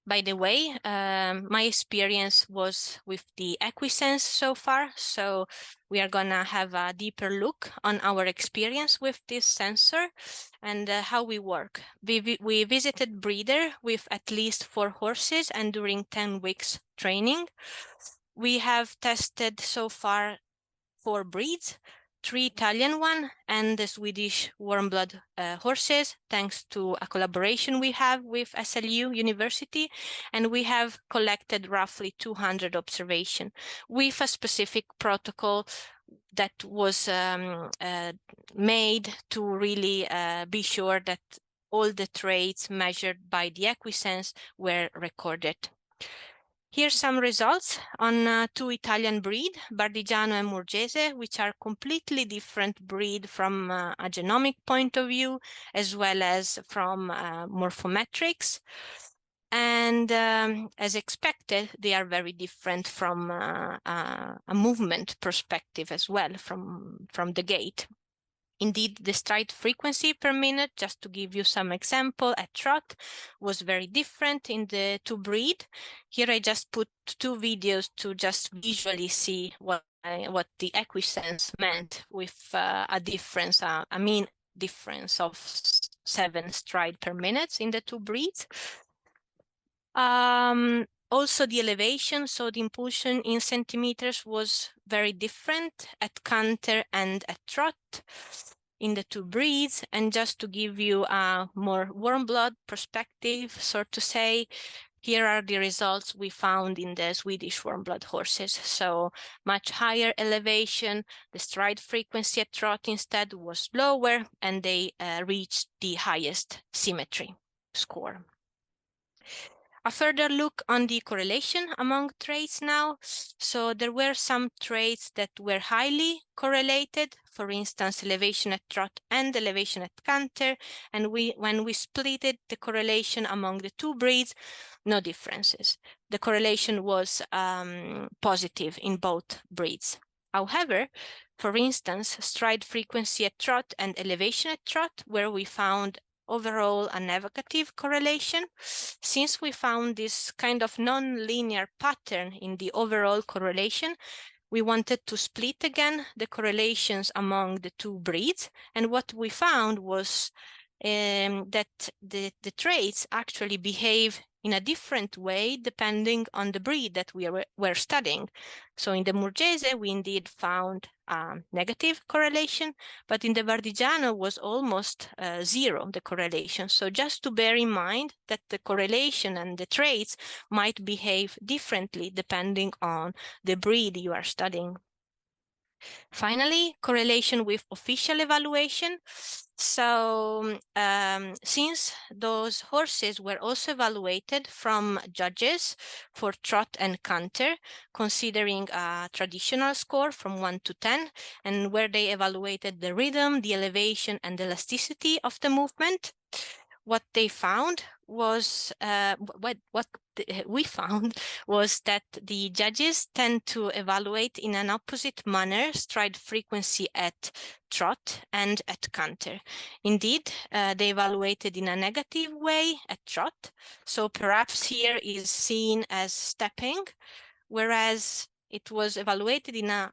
C: By the way, my experience was with the Equisense so far, so we are gonna have a deeper look on our experience with this sensor and how we work. We visited breeder with at least 4 horses and during 10 weeks training. We have tested so far 4 breeds, 3 Italian one and the Swedish warm blood horses, thanks to a collaboration we have with SLU University, and we have collected roughly 200 observations with a specific protocol that was made to really be sure that all the traits measured by the Equisense were recorded. Here's some results on 2 Italian breed, Bardigiano and Murgese, which are completely different breed from a genomic point of view, as well as from morphometrics. And as expected, they are very different from a movement perspective as well, from the gait. Indeed, the stride frequency per minute, just to give you some example, at trot was very different in the 2 breed. Here I just put 2 videos to just visually see what the Equisense meant with a difference, a mean difference of 7 stride per minute in the 2 breeds. Also the elevation, so the impulsion in centimeters was very different at canter and at trot in the 2 breeds. And just to give you a more warm blood perspective, so to say, here are the results we found in the Swedish warm blood horses. So much higher elevation, the stride frequency at trot instead was lower, and they reached the highest symmetry score. A further look on the correlation among traits now. So there were some traits that were highly correlated, for instance, elevation at trot and elevation at canter. And when we splitted the correlation among the 2 breeds, no differences. The correlation was positive in both breeds. However, for instance, stride frequency at trot and elevation at trot, where we found overall a negative correlation. Since we found this kind of non-linear pattern in the overall correlation, we wanted to split again the correlations among the 2 breeds. And what we found was that the traits actually behave in a different way depending on the breed that we were studying. So in the Murgese, we indeed found a negative correlation, but in the Bardigiano was almost 0, the correlation. So just to bear in mind that the correlation and the traits might behave differently depending on the breed you are studying. Finally, correlation with official evaluation. So since those horses were also evaluated from judges for trot and canter, considering a traditional score from 1 to 10, and where they evaluated the rhythm, the elevation, and the elasticity of the movement, what they found was what we found was that the judges tend to evaluate in an opposite manner stride frequency at trot and at canter. Indeed, they evaluated in a negative way at trot, so perhaps here is seen as stepping, whereas it was evaluated in a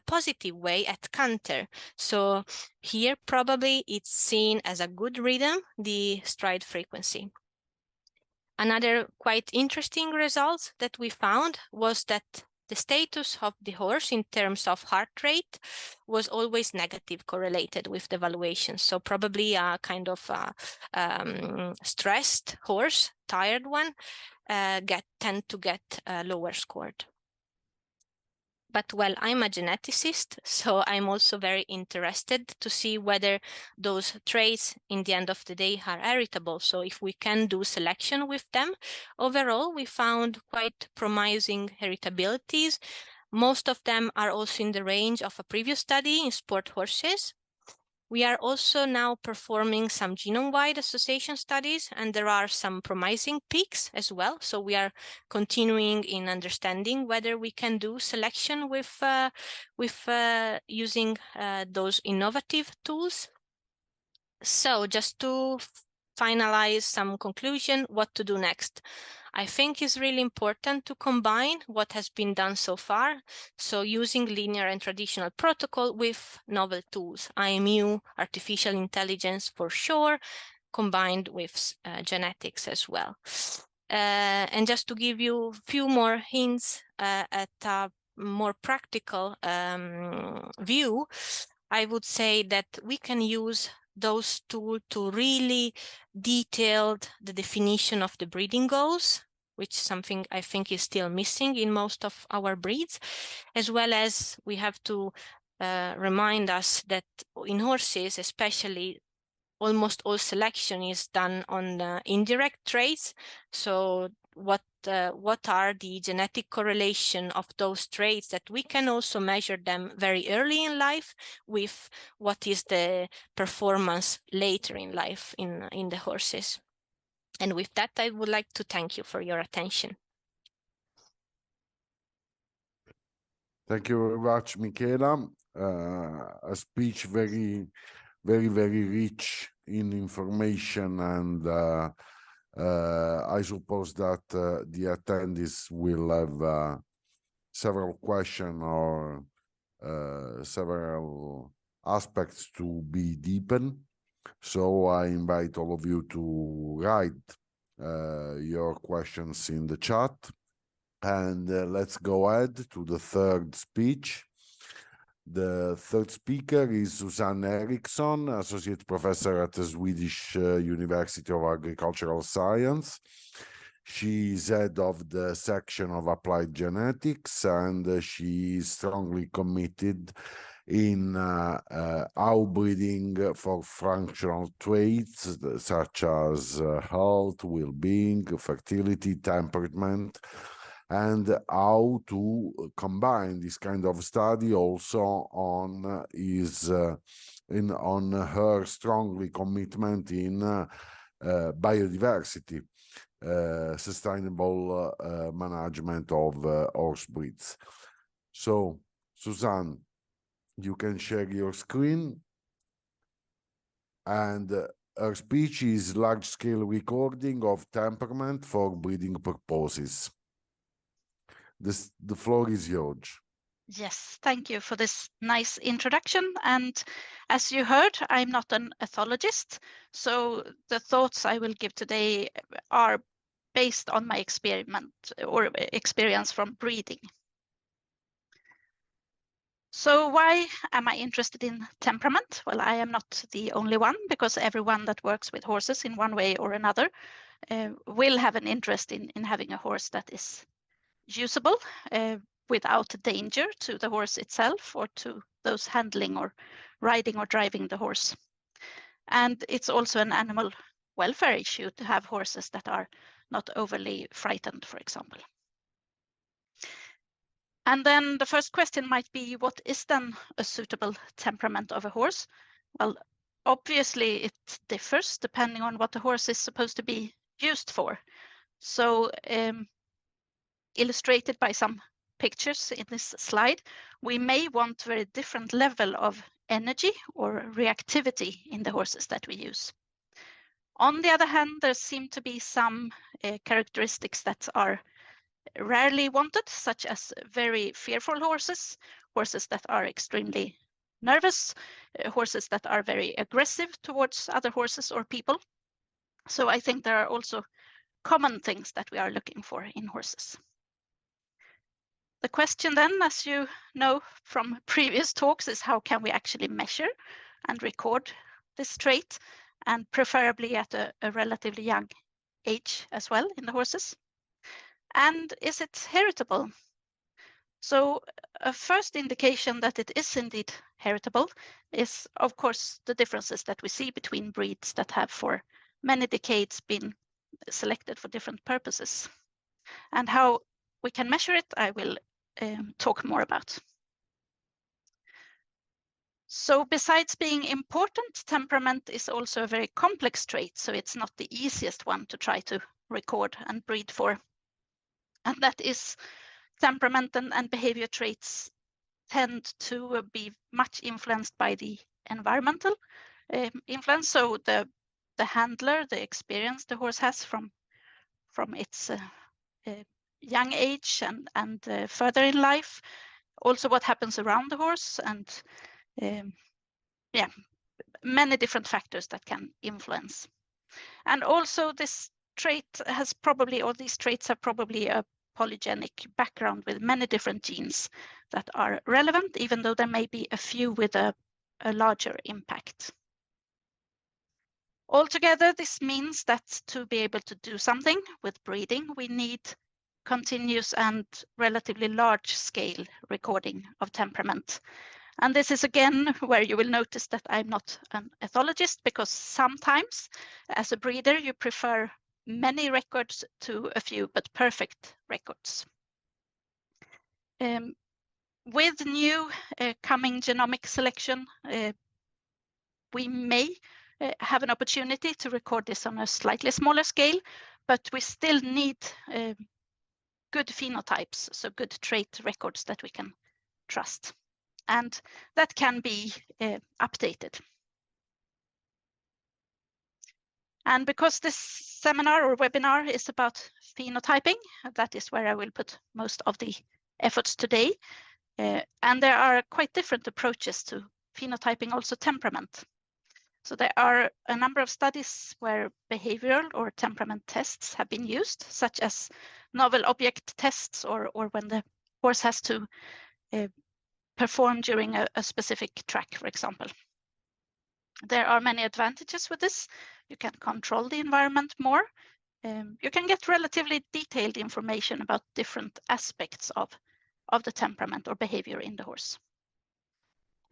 C: positive way at canter. So here probably it's seen as a good rhythm, the stride frequency. Another quite interesting result that we found was that the status of the horse in terms of heart rate was always negative correlated with the evaluation. So probably a kind of stressed horse, tired one, tend to get lower scored. But well, I'm a geneticist, so I'm also very interested to see whether those traits in the end of the day are heritable. So if we can do selection with them, overall, we found quite promising heritabilities. Most of them are also in the range of a previous study in sport horses. We are also now performing some genome-wide association studies, and there are some promising peaks as well. So we are continuing in understanding whether we can do selection with using those innovative tools. So just to finalize some conclusion, what to do next. I think it's really important to combine what has been done so far. So using linear and traditional protocol with novel tools, IMU, artificial intelligence for sure, combined with genetics as well. And just to give you a few more hints at a more practical view, I would say that we can use those tools to really detail the definition of the breeding goals, which is something I think is still missing in most of our breeds, as well as we have to remind us that in horses, especially, almost all selection is done on indirect traits. So what are the genetic correlation of those traits that we can also measure them very early in life with what is the performance later in life in the horses. And with that, I would like to thank you for your attention.
A: Thank you very much, Michela. A speech very rich in information, and I suppose that the attendees will have several questions or several aspects to be deepened. So I invite all of you to write your questions in the chat. And let's go ahead to the third speech. The third speaker is Susanne Eriksson, Associate Professor at the Swedish University of Agricultural Science. She is head of the section of applied genetics, and she is strongly committed in outbreeding for functional traits such as health, well-being, fertility, temperament, and how to combine this kind of study also on on her strongly commitment in biodiversity, sustainable management of horse breeds. So, Susanne, you can share your screen, and her speech is large-scale recording of temperament for breeding purposes. The floor is yours.
D: Yes, thank you for this nice introduction. And as you heard, I'm not an ethologist, so the thoughts I will give today are based on my experience from breeding. So why am I interested in temperament? Well, I am not the only one, because everyone that works with horses in one way or another will have an interest in having a horse that is usable without danger to the horse itself or to those handling or riding or driving the horse. And it's also an animal welfare issue to have horses that are not overly frightened, for example. And then the first question might be, what is then a suitable temperament of a horse? Well, obviously it differs depending on what the horse is supposed to be used for. So illustrated by some pictures in this slide, we may want very different level of energy or reactivity in the horses that we use. On the other hand, there seem to be some characteristics that are rarely wanted, such as very fearful horses, horses that are extremely nervous, horses that are very aggressive towards other horses or people. So I think there are also common things that we are looking for in horses. The question then, as you know from previous talks, is how can we actually measure and record this trait, and preferably at a relatively young age as well in the horses? And is it heritable? So a first indication that it is indeed heritable is, of course, the differences that we see between breeds that have for many decades been selected for different purposes. And how we can measure it, I will talk more about. So besides being important, temperament is also a very complex trait, so it's not the easiest one to try to record and breed for. And that is, temperament and behavior traits tend to be much influenced by the environmental influence. So the handler, the experience the horse has from its young age and further in life, also what happens around the horse, and yeah, many different factors that can influence. And also this trait has probably, or these traits have probably a polygenic background with many different genes that are relevant, even though there may be a few with a larger impact. Altogether, this means that to be able to do something with breeding, we need continuous and relatively large scale recording of temperament. And this is again where you will notice that I'm not an ethologist, because sometimes as a breeder you prefer many records to a few but perfect records. With new coming genomic selection, we may have an opportunity to record this on a slightly smaller scale, but we still need good phenotypes, so good trait records that we can trust. And that can be updated. And because this seminar or webinar is about phenotyping, that is where I will put most of the efforts today. And there are quite different approaches to phenotyping also temperament. So there are a number of studies where behavioral or temperament tests have been used, such as novel object tests, or when the horse has to perform during a specific track, for example. There are many advantages with this. You can control the environment more. You can get relatively detailed information about different aspects of the temperament or behavior in the horse.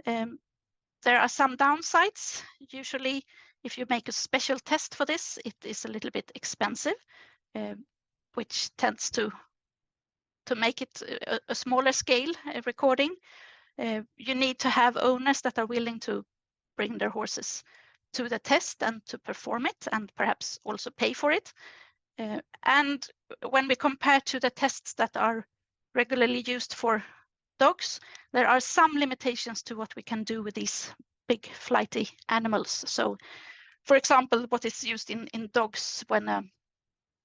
D: There are some downsides. Usually, if you make a special test for this, it is a little bit expensive, which tends to make it a smaller scale recording. You need to have owners that are willing to bring their horses to the test and to perform it, and perhaps also pay for it. And when we compare to the tests that are regularly used for dogs, there are some limitations to what we can do with these big flighty animals. So, for example, what is used in dogs when a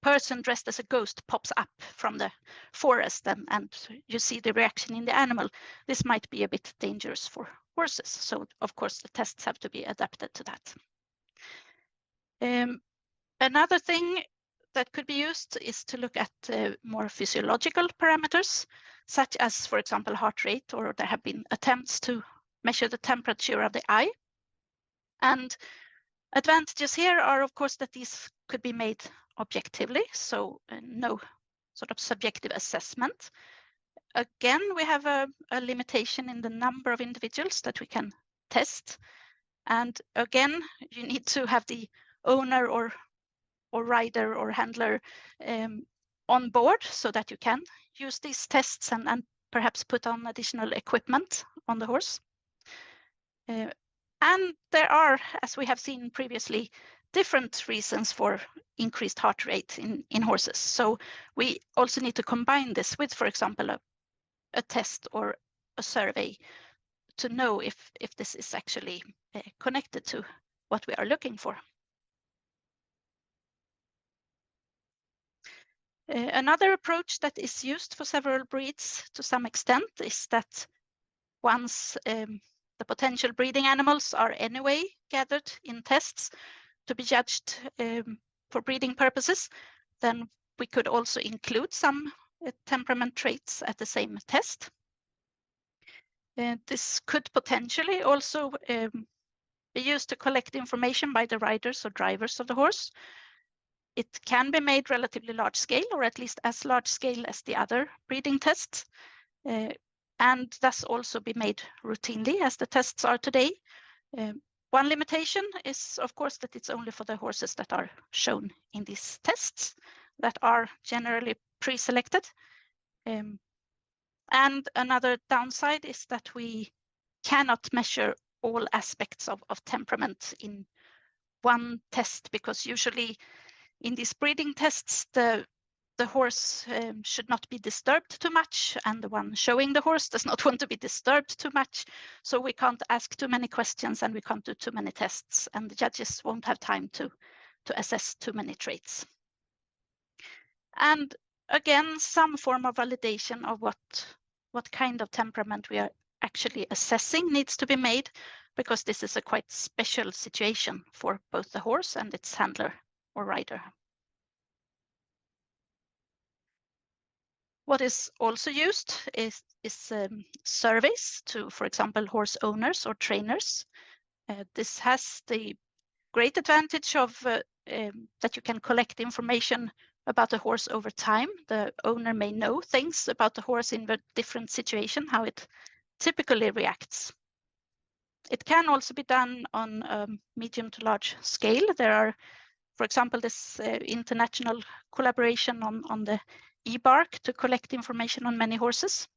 D: person dressed as a ghost pops up from the forest and you see the reaction in the animal, this might be a bit dangerous for horses. So, of course, the tests have to be adapted to that. Another thing that could be used is to look at more physiological parameters, such as, for example, heart rate, or there have been attempts to measure the temperature of the eye. And advantages here are, of course, that these could be made objectively, so no sort of subjective assessment. Again, we have a limitation in the number of individuals that we can test. And again, you need to have the owner or rider or handler on board so that you can use these tests and perhaps put on additional equipment on the horse. And there are, as we have seen previously, different reasons for increased heart rate in horses. So we also need to combine this with, for example, a test or a survey to know if this is actually connected to what we are looking for. Another approach that is used for several breeds to some extent is that once the potential breeding animals are anyway gathered in tests to be judged for breeding purposes, then we could also include some temperament traits at the same test. This could potentially also be used to collect information by the riders or drivers of the horse. It can be made relatively large scale, or at least as large scale as the other breeding tests, and thus also be made routinely as the tests are today. One limitation is, of course, that it's only for the horses that are shown in these tests that are generally pre-selected. And another downside is that we cannot measure all aspects of temperament in one test, because usually in these breeding tests, the horse should not be disturbed too much, and the one showing the horse does not want to be disturbed too much. So we can't ask too many questions and we can't do too many tests, and the judges won't have time to assess too many traits. And again, some form of validation of what kind of temperament we are actually assessing needs to be made, because this is a quite special situation for both the horse and its handler or rider. What is also used is surveys to, for example, horse owners or trainers. This has the great advantage of that you can collect information about the horse over time. The owner may know things about the horse in a different situation, how it typically reacts. It can also be done on a medium to large scale. There are, for example, this international collaboration on the EBARC to collect information on many horses.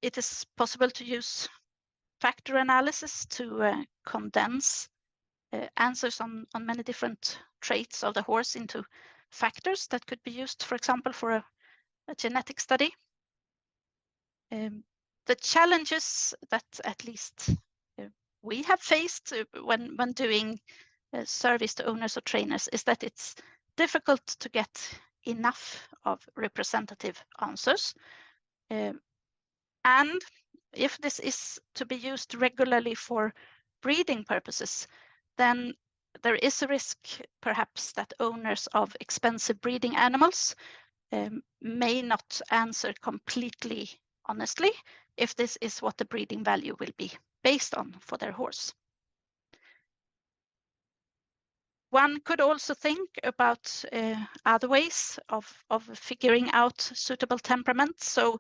D: It is possible to use factor analysis to condense answers on many different traits of the horse into factors that could be used, for example, for a genetic study. The challenges that at least we have faced when doing surveys to owners or trainers is that it's difficult to get enough of representative answers. And if this is to be used regularly for breeding purposes, then there is a risk perhaps that owners of expensive breeding animals may not answer completely honestly if this is what the breeding value will be based on for their horse. One could also think about other ways of figuring out suitable temperament. So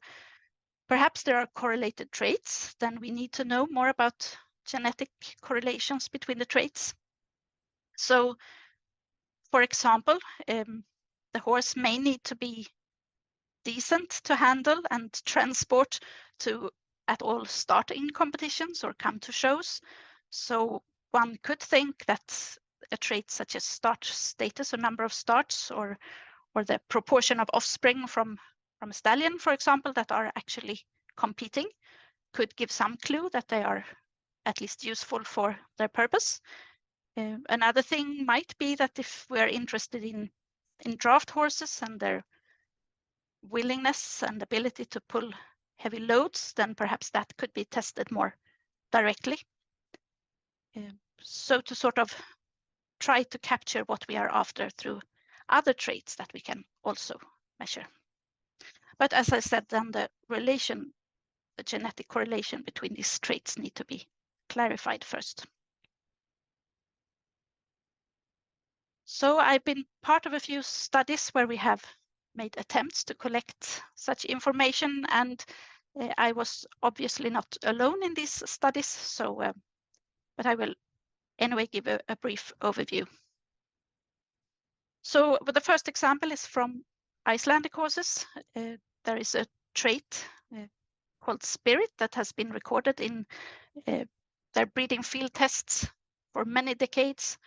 D: perhaps there are correlated traits, then we need to know more about genetic correlations between the traits. So, for example, the horse may need to be decent to handle and transport to at all start in competitions or come to shows. So one could think that a trait such as start status or number of starts or the proportion of offspring from a stallion, for example, that are actually competing could give some clue that they are at least useful for their purpose. Another thing might be that if we're interested in draft horses and their willingness and ability to pull heavy loads, then perhaps that could be tested more directly. So to sort of try to capture what we are after through other traits that we can also measure. But as I said, then the genetic correlation between these traits need to be clarified first. So I've been part of a few studies where we have made attempts to collect such information, and I was obviously not alone in these studies. So but I will anyway give a brief overview. So the first example is from Icelandic horses. There is a trait called spirit that has been recorded in their breeding field tests for many decades,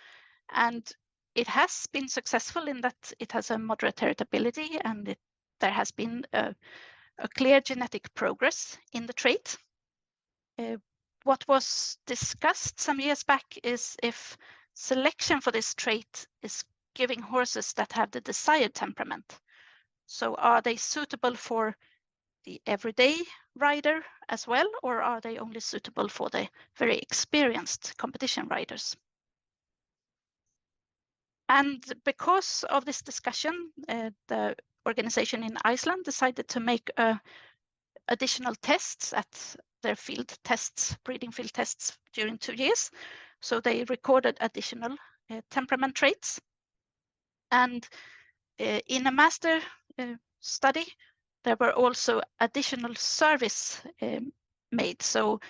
D: and it has been successful in that it has a moderate heritability, and there has been a clear genetic progress in the trait. What was discussed some years back is if selection for this trait is giving horses that have the desired temperament. So are they suitable for the everyday rider as well, or are they only suitable for the very experienced competition riders? And because of this discussion, the organization in Iceland decided to make additional tests at their field tests, breeding field tests during 2 years. So they recorded additional temperament traits. And in a master study, there were also additional surveys made. So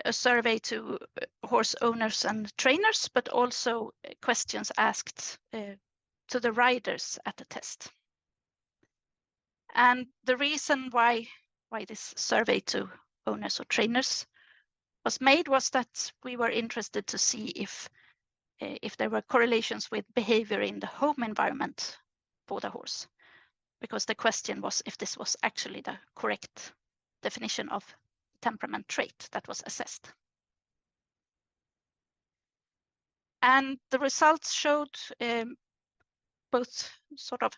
D: a survey to horse owners and trainers, but also questions asked to the riders at the test. And the reason why this survey to owners or trainers was made was that we were interested to see if there were correlations with behavior in the home environment for the horse, because the question was if this was actually the correct definition of temperament trait that was assessed. And the results showed both sort of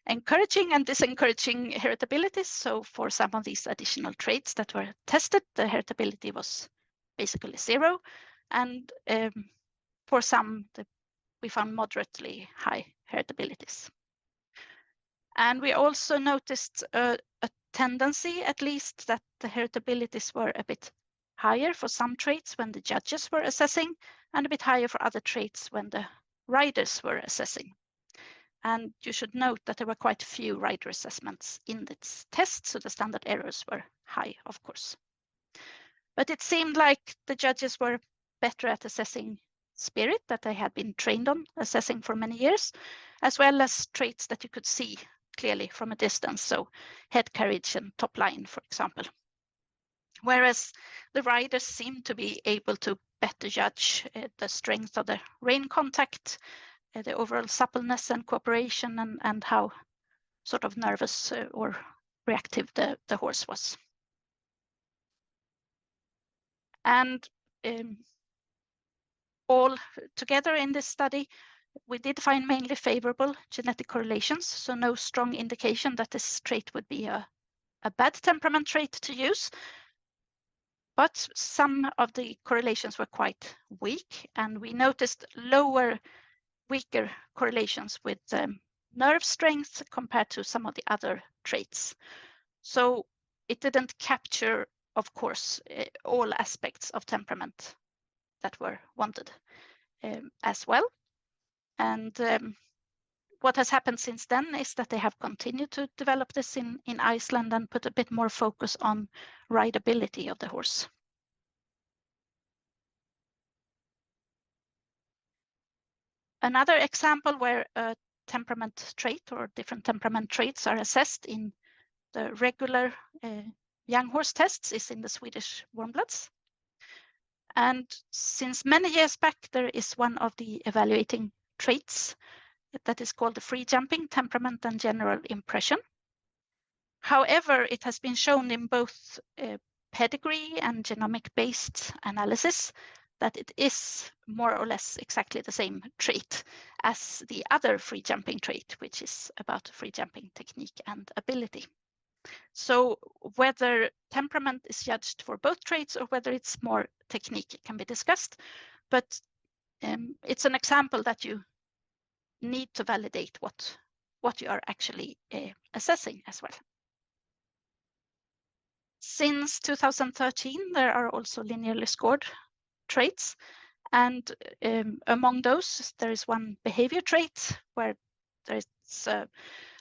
D: encouraging and disencouraging heritabilities. So for some of these additional traits that were tested, the heritability was basically 0. And for some, we found moderately high heritabilities. And we also noticed a tendency, at least, that the heritabilities were a bit higher for some traits when the judges were assessing, and a bit higher for other traits when the riders were assessing. And you should note that there were quite a few rider assessments in this test, so the standard errors were high, of course. But it seemed like the judges were better at assessing spirit that they had been trained on assessing for many years, as well as traits that you could see clearly from a distance, so head carriage and top line, for example. Whereas the riders seemed to be able to better judge the strength of the rein contact, the overall suppleness and cooperation, and how sort of nervous or reactive the horse was. And all together in this study, we did find mainly favorable genetic correlations, so no strong indication that this trait would be a bad temperament trait to use. But some of the correlations were quite weak, and we noticed weaker correlations with nerve strength compared to some of the other traits. So it didn't capture, of course, all aspects of temperament that were wanted as well. And what has happened since then is that they have continued to develop this in Iceland and put a bit more focus on rideability of the horse. Another example where a temperament trait or different temperament traits are assessed in the regular young horse tests is in the Swedish warmbloods. And since many years back, there is one of the evaluating traits that is called the free jumping temperament and general impression. However, it has been shown in both pedigree and genomic-based analysis that it is more or less exactly the same trait as the other free jumping trait, which is about free jumping technique and ability. So whether temperament is judged for both traits or whether it's more technique can be discussed, but it's an example that you need to validate what you are actually assessing as well. Since 2013, there are also linearly scored traits, and among those, there is one behavior trait where there is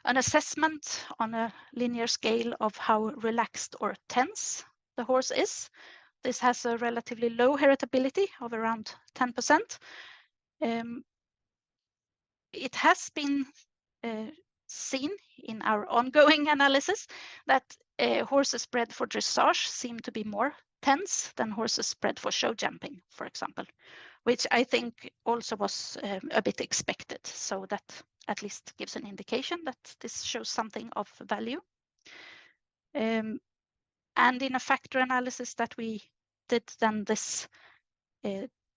D: an assessment on a linear scale of how relaxed or tense the horse is. this has a relatively low heritability of around 10%. It has been seen in our ongoing analysis that horses bred for dressage seem to be more tense than horses bred for show jumping, for example, which I think also was a bit expected. So that at least gives an indication that this shows something of value. And in a factor analysis that we did, then this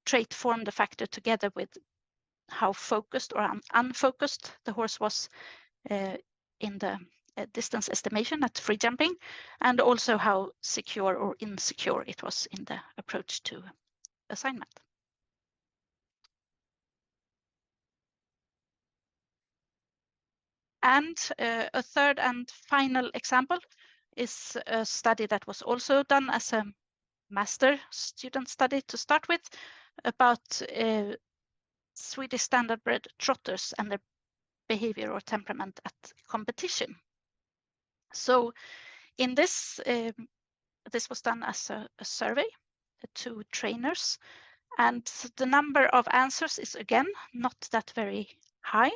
D: trait formed a factor together with how focused or unfocused the horse was in the distance estimation at free jumping, and also how secure or insecure it was in the approach to assignment. And a third and final example is a study that was also done as a master student study to start with, about Swedish standard bred trotters and their behavior or temperament at competition. So in this, this was done as a survey to trainers, and the number of answers is again not that very high.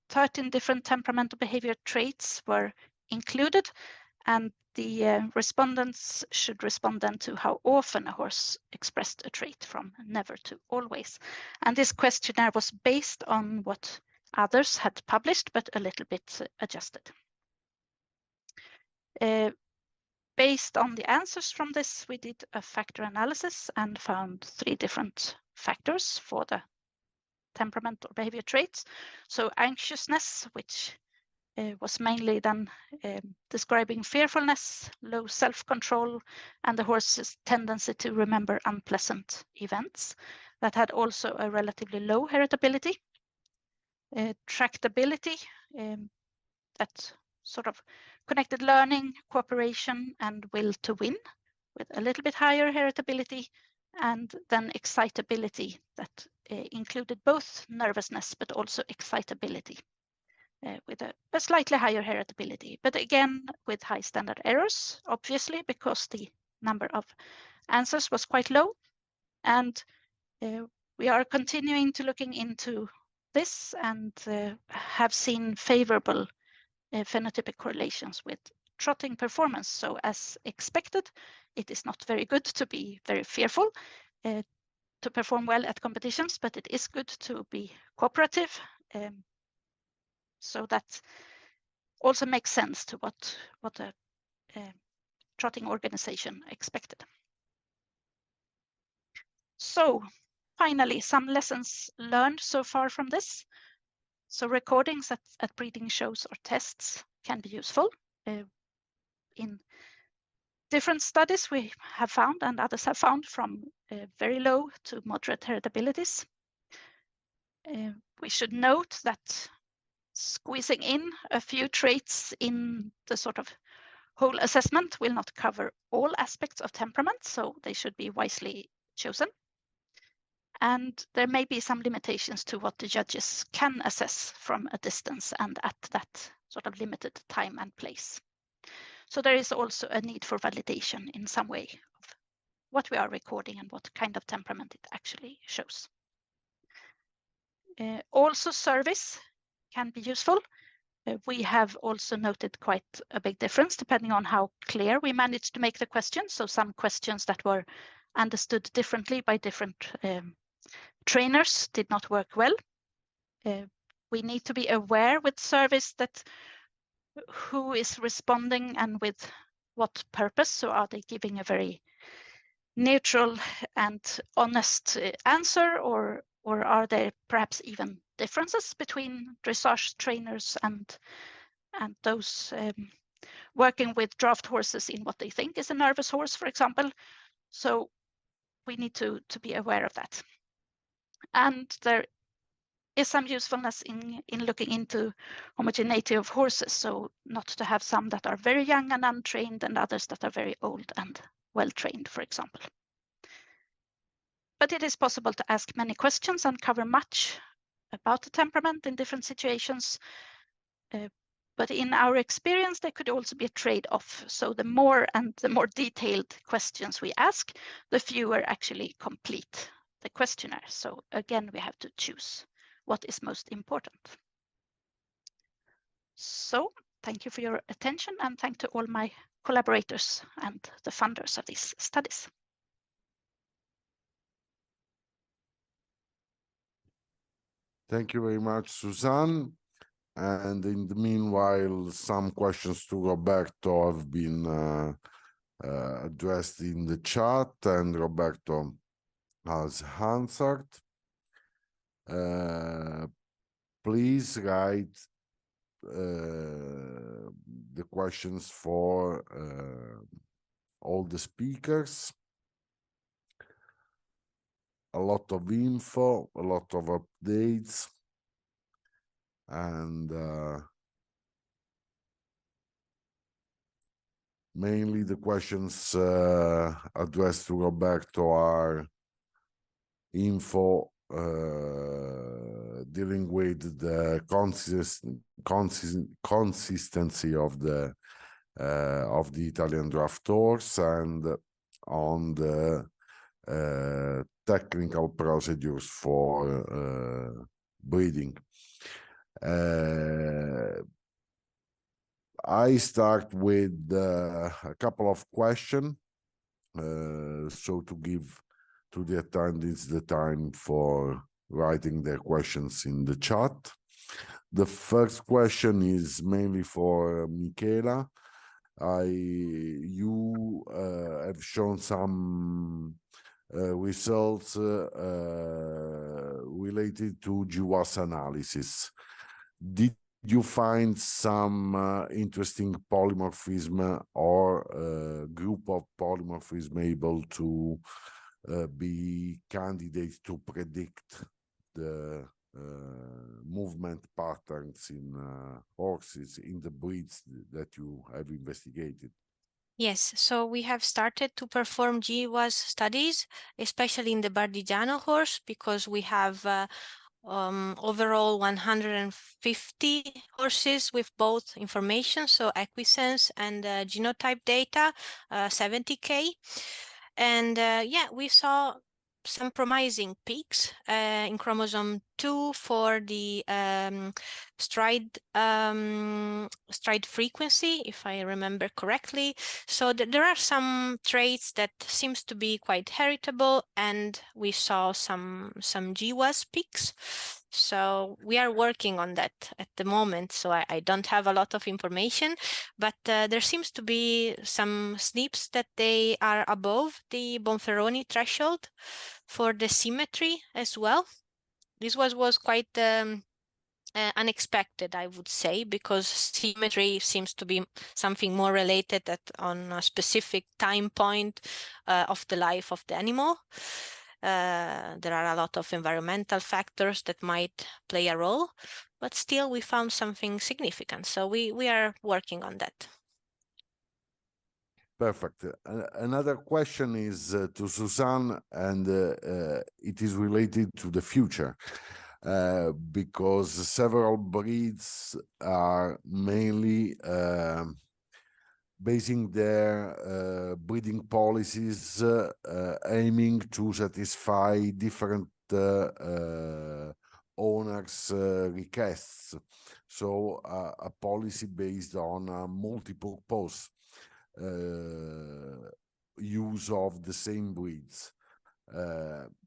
D: 13 different temperamental behavior traits were included, and the respondents should respond then to how often a horse expressed a trait, from never to always. And this questionnaire was based on what others had published, but a little bit adjusted. Based on the answers from this, we did a factor analysis and found 3 different factors for the temperament or behavior traits. So anxiousness, which was mainly then describing fearfulness, low self-control, and the horse's tendency to remember unpleasant events. That had also a relatively low heritability. Tractability, that sort of connected learning, cooperation, and will to win, with a little bit higher heritability. And then excitability, that included both nervousness but also excitability, with a slightly higher heritability, but again with high standard errors, obviously, because the number of answers was quite low. And we are continuing to looking into this, and have seen favorable phenotypic correlations with trotting performance. So as expected, it is not very good to be very fearful to perform well at competitions, but it is good to be cooperative. So that also makes sense to what a trotting organization expected. So finally, some lessons learned so far from this. So recordings at breeding shows or tests can be useful. In different studies we have found, and others have found, from very low to moderate heritabilities. We should note that squeezing in a few traits in the sort of whole assessment will not cover all aspects of temperament, so they should be wisely chosen. And there may be some limitations to what the judges can assess from a distance and at that sort of limited time and place. So there is also a need for validation in some way of what we are recording and what kind of temperament it actually shows. Also, surveys can be useful. We have also noted quite a big difference depending on how clear we managed to make the questions. So some questions that were understood differently by different trainers did not work well. We need to be aware with surveys that who is responding and with what purpose. So are they giving a very neutral and honest answer, or are there perhaps even differences between dressage trainers and those working with draft horses in what they think is a nervous horse, for example? So we need to be aware of that. And there is some usefulness in looking into homogeneity of horses, so not to have some that are very young and untrained and others that are very old and well trained, for example. But it is possible to ask many questions and cover much about the temperament in different situations. But in our experience, there could also be a trade-off. So the more detailed questions we ask, the fewer actually complete the questionnaire. So again, we have to choose what is most important. So thank you for your attention, and thank to all my collaborators and the funders of these studies.
A: Thank you very much, Susanne. And in the meanwhile, some questions to Roberto have been addressed in the chat, and Roberto has answered. Please write the questions for all the speakers. A lot of info, a lot of updates, and mainly the questions addressed to Roberto are info dealing with the consistency of the Italian draft horse, and on the technical procedures for breeding. I start with a couple of questions, so to give to the attendees the time for writing their questions in the chat. The first question is mainly for Michela. You have shown some results related to GWAS analysis. Did you find some interesting polymorphism or group of polymorphism able to be candidates to predict the movement patterns in horses in the breeds that you have investigated?
C: Yes, so we have started to perform GWAS studies, especially in the Bardigiano horse, because we have overall 150 horses with both information, so equisense and genotype data, 70K. And yeah, we saw some promising peaks in chromosome 2 for the stride frequency, if I remember correctly. So there are some traits that seems to be quite heritable, and we saw some GWAS peaks. So we are working on that at the moment. So I don't have a lot of information, but there seems to be some SNPs that they are above the Bonferroni threshold for the symmetry as well. This was quite unexpected, I would say, because symmetry seems to be something more related on a specific time point of the life of the animal. There are a lot of environmental factors that might play a role, but still we found something significant. So we are working on that.
A: Perfect. Another question is to Susanne, and it is related to the future, because several breeds are mainly basing their breeding policies aiming to satisfy different owners' requests. So a policy based on multiple purpose use of the same breeds.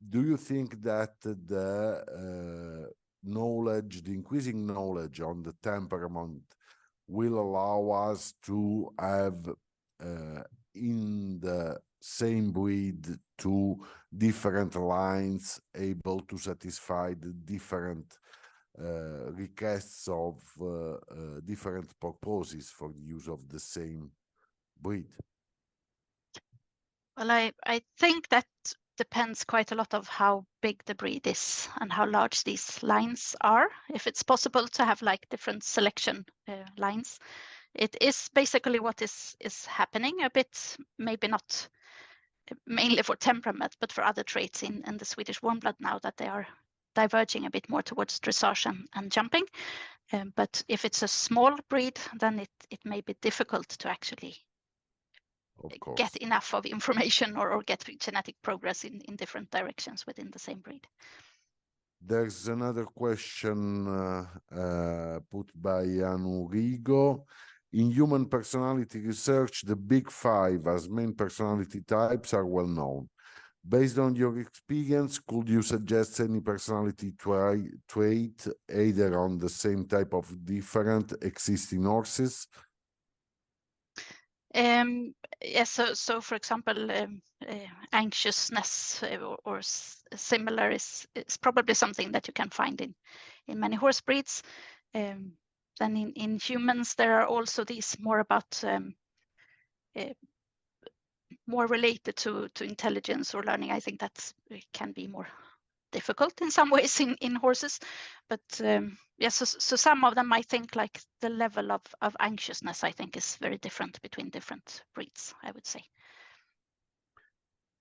A: Do you think that the increasing knowledge on the temperament will allow us to have in the same breed two different lines able to satisfy the different requests of different purposes for the use of the same breed?
D: Well, I think that depends quite a lot of how big the breed is and how large these lines are. If it's possible to have like different selection lines, it is basically what is happening a bit, maybe not mainly for temperament, but for other traits in the Swedish warm blood now, that they are diverging a bit more towards dressage and jumping. But if it's a small breed, then it may be difficult to actually get enough of information or get genetic progress in different directions within the same breed.
A: There's another question put by Anu Rigo. In human personality research, the big five as main personality types are well known. Based on your experience, could you suggest any personality trait either on the same type of different existing horses?
D: Yes, so for example, anxiousness or similar is probably something that you can find in many horse breeds. Then in humans, there are also these more about more related to intelligence or learning. I think that can be more difficult in some ways in horses, but yes, so some of them I think like the level of anxiousness I think is very different between different breeds, I would say.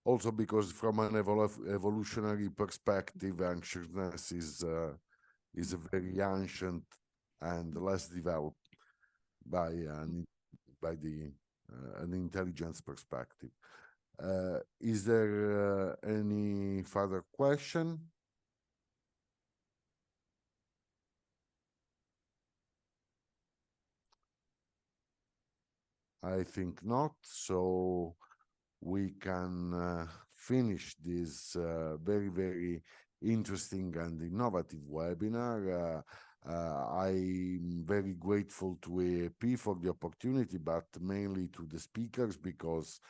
A: Also because from an evolutionary perspective, anxiousness is a very ancient and less developed by an intelligence perspective. Is there any further question? I think not, so we can finish this very, very interesting and innovative webinar. I'm very grateful to EAAP for the opportunity, but mainly to the speakers because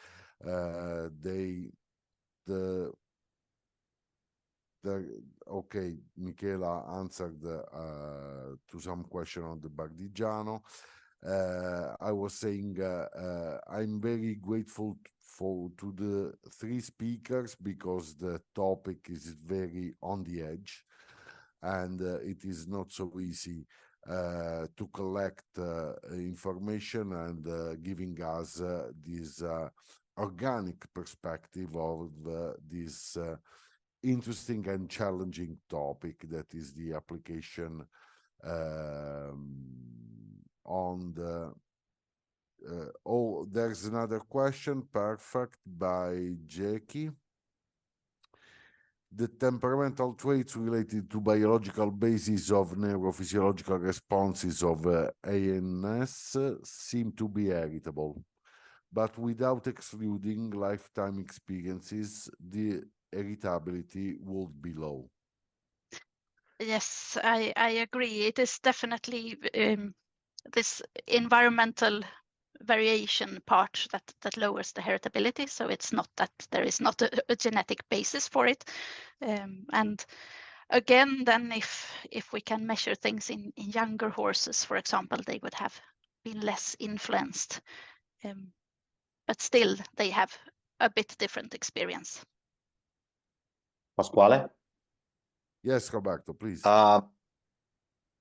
A: okay, Michela answered to some question on the Bardigiano. I was saying I'm very grateful to the three speakers because the topic is very on the edge, and it is not so easy to collect information and giving us this organic perspective of this interesting and challenging topic that is the application on the there's another question, perfect, by Jackie. The temperamental traits related to biological basis of neurophysiological responses of ANS seem to be heritable, but without excluding lifetime experiences, the heritability would be low.
D: Yes, I agree. It is definitely this environmental variation part that lowers the heritability. So it's not that there is not a genetic basis for it. And again, then if we can measure things in younger horses, for example, they would have been less influenced. But still, they have a bit different experience.
B: Pasquale?
A: Yes, Roberto, please.
B: I'm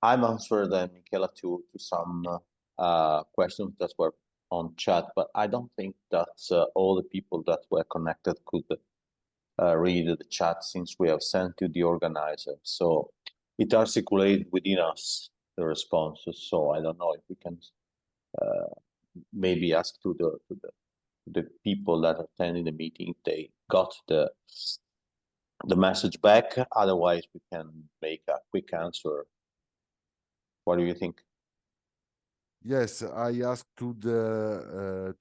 B: answered then, Michela, to some questions that were on chat, but I don't think that all the people that were connected could read the chat since we have sent to the organizer. So it articulated within us the responses. So I don't know if we can maybe ask to the people that attended the meeting if they got the message back. Otherwise, we can make a quick answer. What do you think?
A: Yes, I asked to the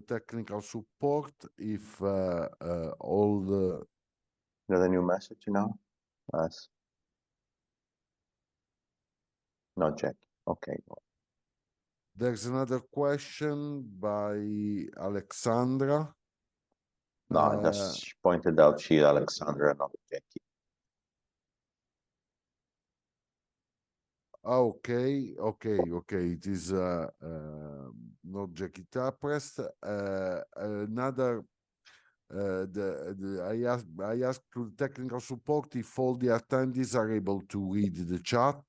A: technical support if all the.
B: There's a new message now. Yes. Not yet. Okay.
A: There's another question by Alexandra.
B: No, that's pointed out. She, Alexandra, not Jackie.
A: Okay. It is not Jackie Taprest. Another. I asked to the technical support if all the attendees are able to read the chat,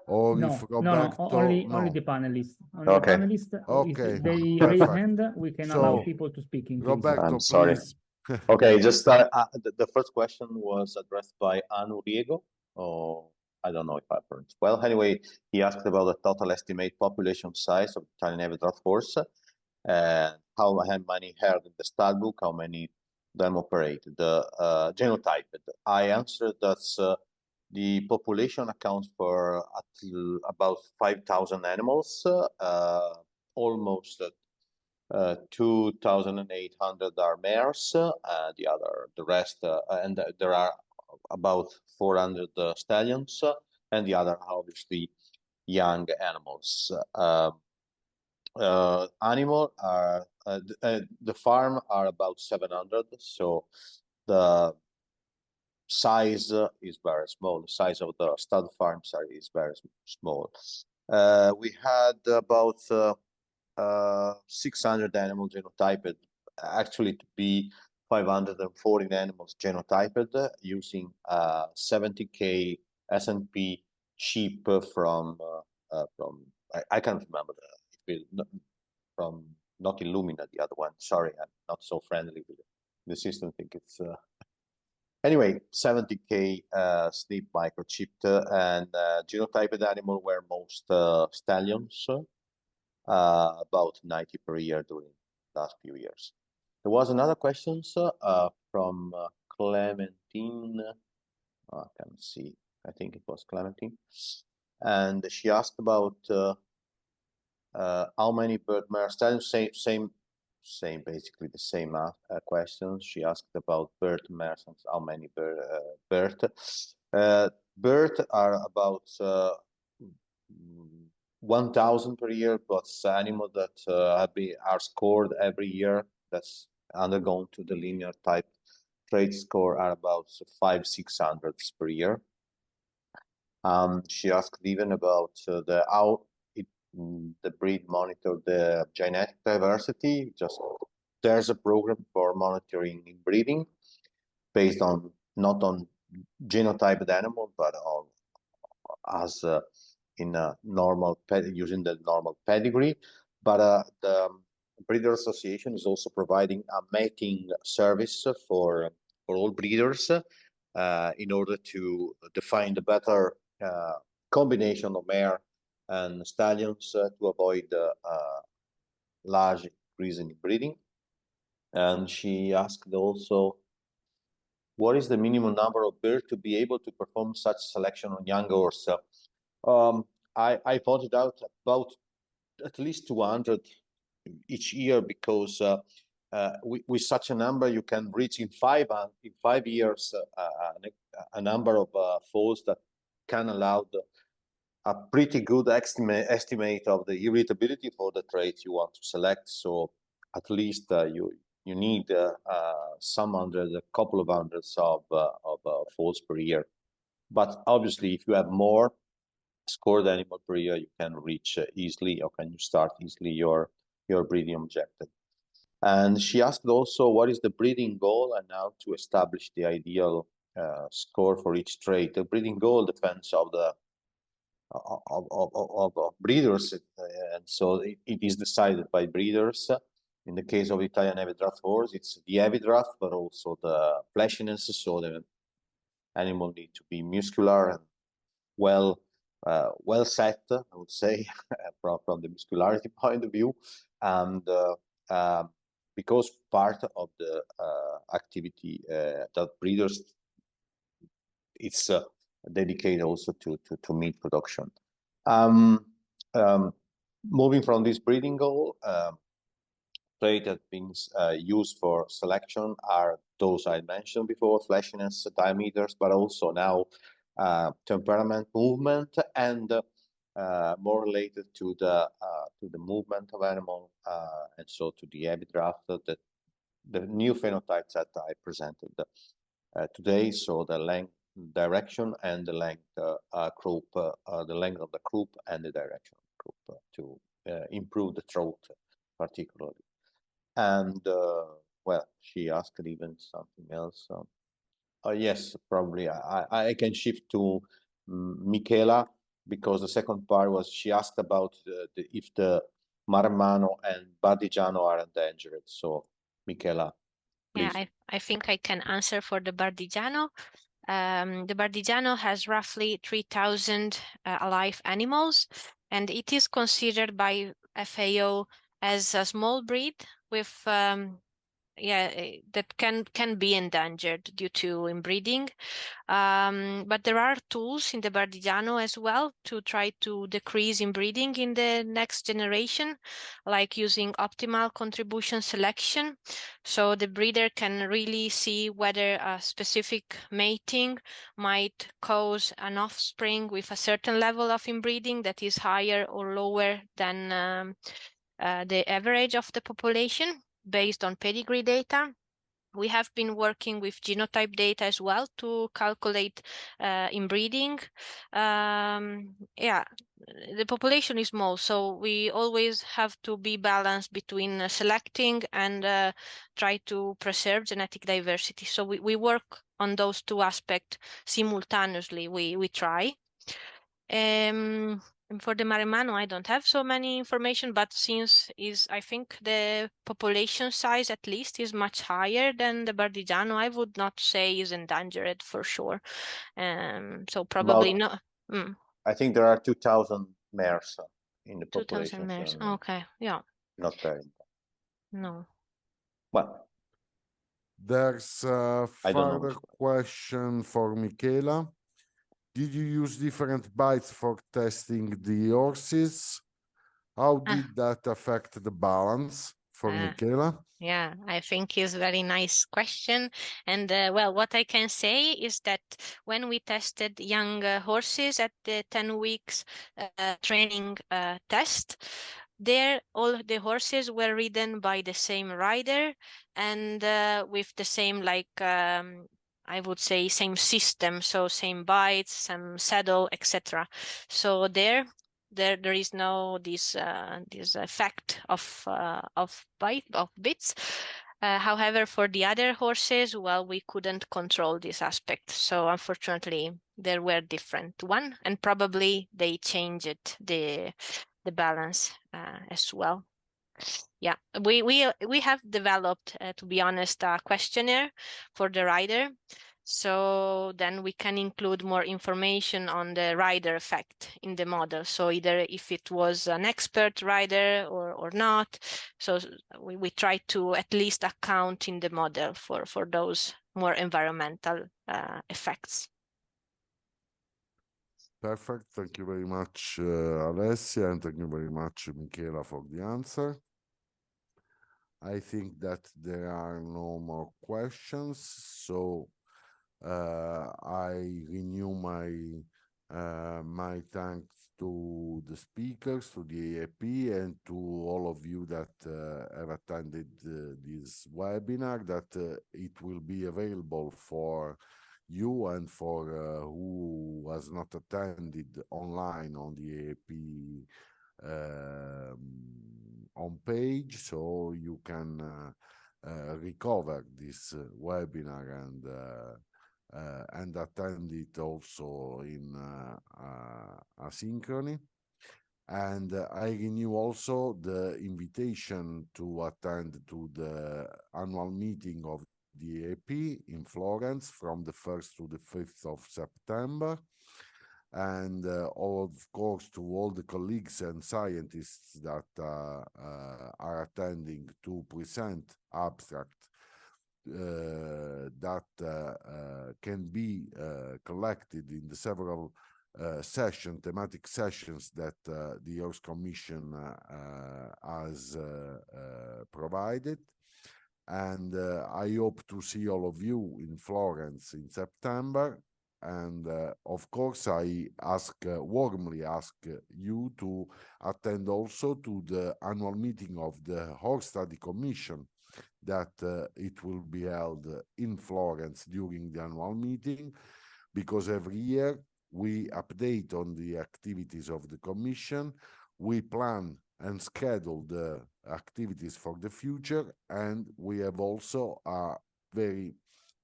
A: or
E: no,
A: if Roberto,
E: only the panelists. Only
B: Okay.
E: the panelists.
A: Okay.
E: If they
A: Perfect.
E: raise hand, we can allow people to speak in case.
A: Roberto,
B: I'm sorry.
A: please.
B: Okay, just the first question was addressed by Anu Riego. Oh, I don't know if I pronounced well. Anyway, he asked about the total estimate population size of Italian heavy draft horse, and how many herd in the stud book, how many them operated, the genotype. I answered that the population accounts for about 5,000 animals, almost 2,800 are mares, the rest, and there are about 400 stallions, and the other obviously young animals. The farm are about 700, so the size is very small. The size of the stud farms is very small. We had about 600 animal genotyped, actually to be 514 animals genotyped using 70K S&P sheep from I can't remember from not Illumina, the other one. Sorry, I'm not so friendly with the system. I think it's anyway 70K SNP microchipped, and genotyped animal were most stallions. About 90 per year during the last few years. There was another question from Clementine. I can't see. I think it was Clementine, and she asked about how many bird mare stallions. Same, basically the same questions. She asked about bird mares and how many bird. Bird are about 1,000 per year, but animals that are scored every year, that's undergone to the linear type trait score, are about 500-600 per year. She asked even about how the breed monitor the genetic diversity. There's a program for monitoring inbreeding based on not on genotyped animal, but on as in a normal using the normal pedigree. But the Breeder Association is also providing a mating service for all breeders in order to define the better combination of mare and stallions to avoid large increase in breeding. And she asked also, what is the minimum number of birds to be able to perform such selection on young horse? I pointed out about at least 200 each year, because with such a number you can reach in 5 years a number of foals that can allow a pretty good estimate of the irritability for the traits you want to select. So at least you need some hundreds, a couple of hundreds of foals per year. But obviously, if you have more scored animal per year, you can reach easily, or can you start easily your breeding objective. And she asked also, what is the breeding goal, and how to establish the ideal score for each trait. The breeding goal depends of the breeders, and so it is decided by breeders. In the case of Italian heavy draft horse, it's the heavy draft, but also the fleshiness. So the animal need to be muscular and well set, I would say, from the muscularity point of view, and because part of the activity that breeders, it's dedicated also to meat production. Moving from this breeding goal, trait that been used for selection are those I mentioned before: fleshiness, diameters, but also now temperament, movement, and more related to the movement of animal, and so to the heavy draft, the new phenotypes that I presented today. So the length, direction, and the length croup, the length of the croup and the direction of the croup to improve the throat particularly. And well, she asked even something else. Yes, probably I can shift to Michela, because the second part was, she asked about if the Maremmano and Bardigiano are endangered. So Michela, please.
C: Yeah, I think I can answer for the Bardigiano. The Bardigiano has roughly 3,000 alive animals, and it is considered by FAO as a small breed with that can be endangered due to inbreeding. But there are tools in the Bardigiano as well to try to decrease inbreeding in the next generation, like using optimal contribution selection. So the breeder can really see whether a specific mating might cause an offspring with a certain level of inbreeding that is higher or lower than the average of the population based on pedigree data. We have been working with genotype data as well to calculate inbreeding. Yeah, the population is small, so we always have to be balanced between selecting and try to preserve genetic diversity. So we work on those two aspects simultaneously. We try. For the Maremmano, I don't have so many information, but since I think the population size at least is much higher than the Bardigiano, I would not say is endangered for sure. So probably not.
B: I think there are 2,000 mares in the population.
C: 2,000 mares.
B: So
C: okay, yeah.
B: Not very.
C: No.
B: Well,
A: there's a further question for Michela. Did you use different bites for testing the horses? How did that affect the balance for Michela?
C: Yeah, I think is a very nice question. And well, what I can say is that when we tested young horses at the 10 weeks training test, all the horses were ridden by the same rider and with the same I would say same system, so same bites, some saddle, etc. So there is no this effect of bits. However, for the other horses, well, we couldn't control this aspect. So unfortunately, there were different one, and probably they changed the balance as well. Yeah, we have developed, to be honest, a questionnaire for the rider. So then we can include more information on the rider effect in the model. So either if it was an expert rider or not. So we try to at least account in the model for those more environmental effects.
A: Perfect. Thank you very much, Alessia, and thank you very much, Michela, for the answer. I think that there are no more questions, so I renew my thanks to the speakers, to the EAAP, and to all of you that have attended this webinar, that it will be available for you and for who has not attended online on the EAAP homepage, so you can recover this webinar and attend it also in asynchrony. And I renew also the invitation to attend to the annual meeting of the EAAP in Florence from the 1st to the 5th of September. And of course, to all the colleagues and scientists that are attending to present abstract that can be collected in the several thematic sessions that the Horse Commission has provided. And I hope to see all of you in Florence in September. And of course, I warmly ask you to attend also to the annual meeting of the Horse Study Commission, that it will be held in Florence during the annual meeting, because every year we update on the activities of the Commission, we plan and schedule the activities for the future, and we have also a very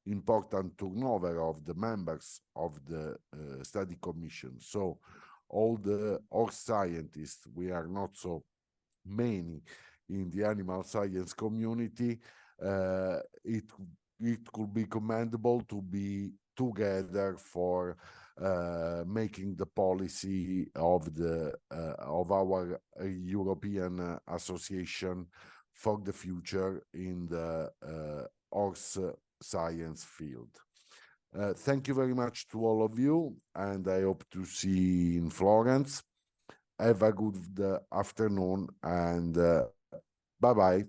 A: important turnover of the members of the study commission. So all the horse scientists, we are not so many in the animal science community, it could be commendable to be together for making the policy of our European association for the future in the horse science field. Thank you very much to all of you, and I hope to see you in Florence. Have a good afternoon, and bye-bye.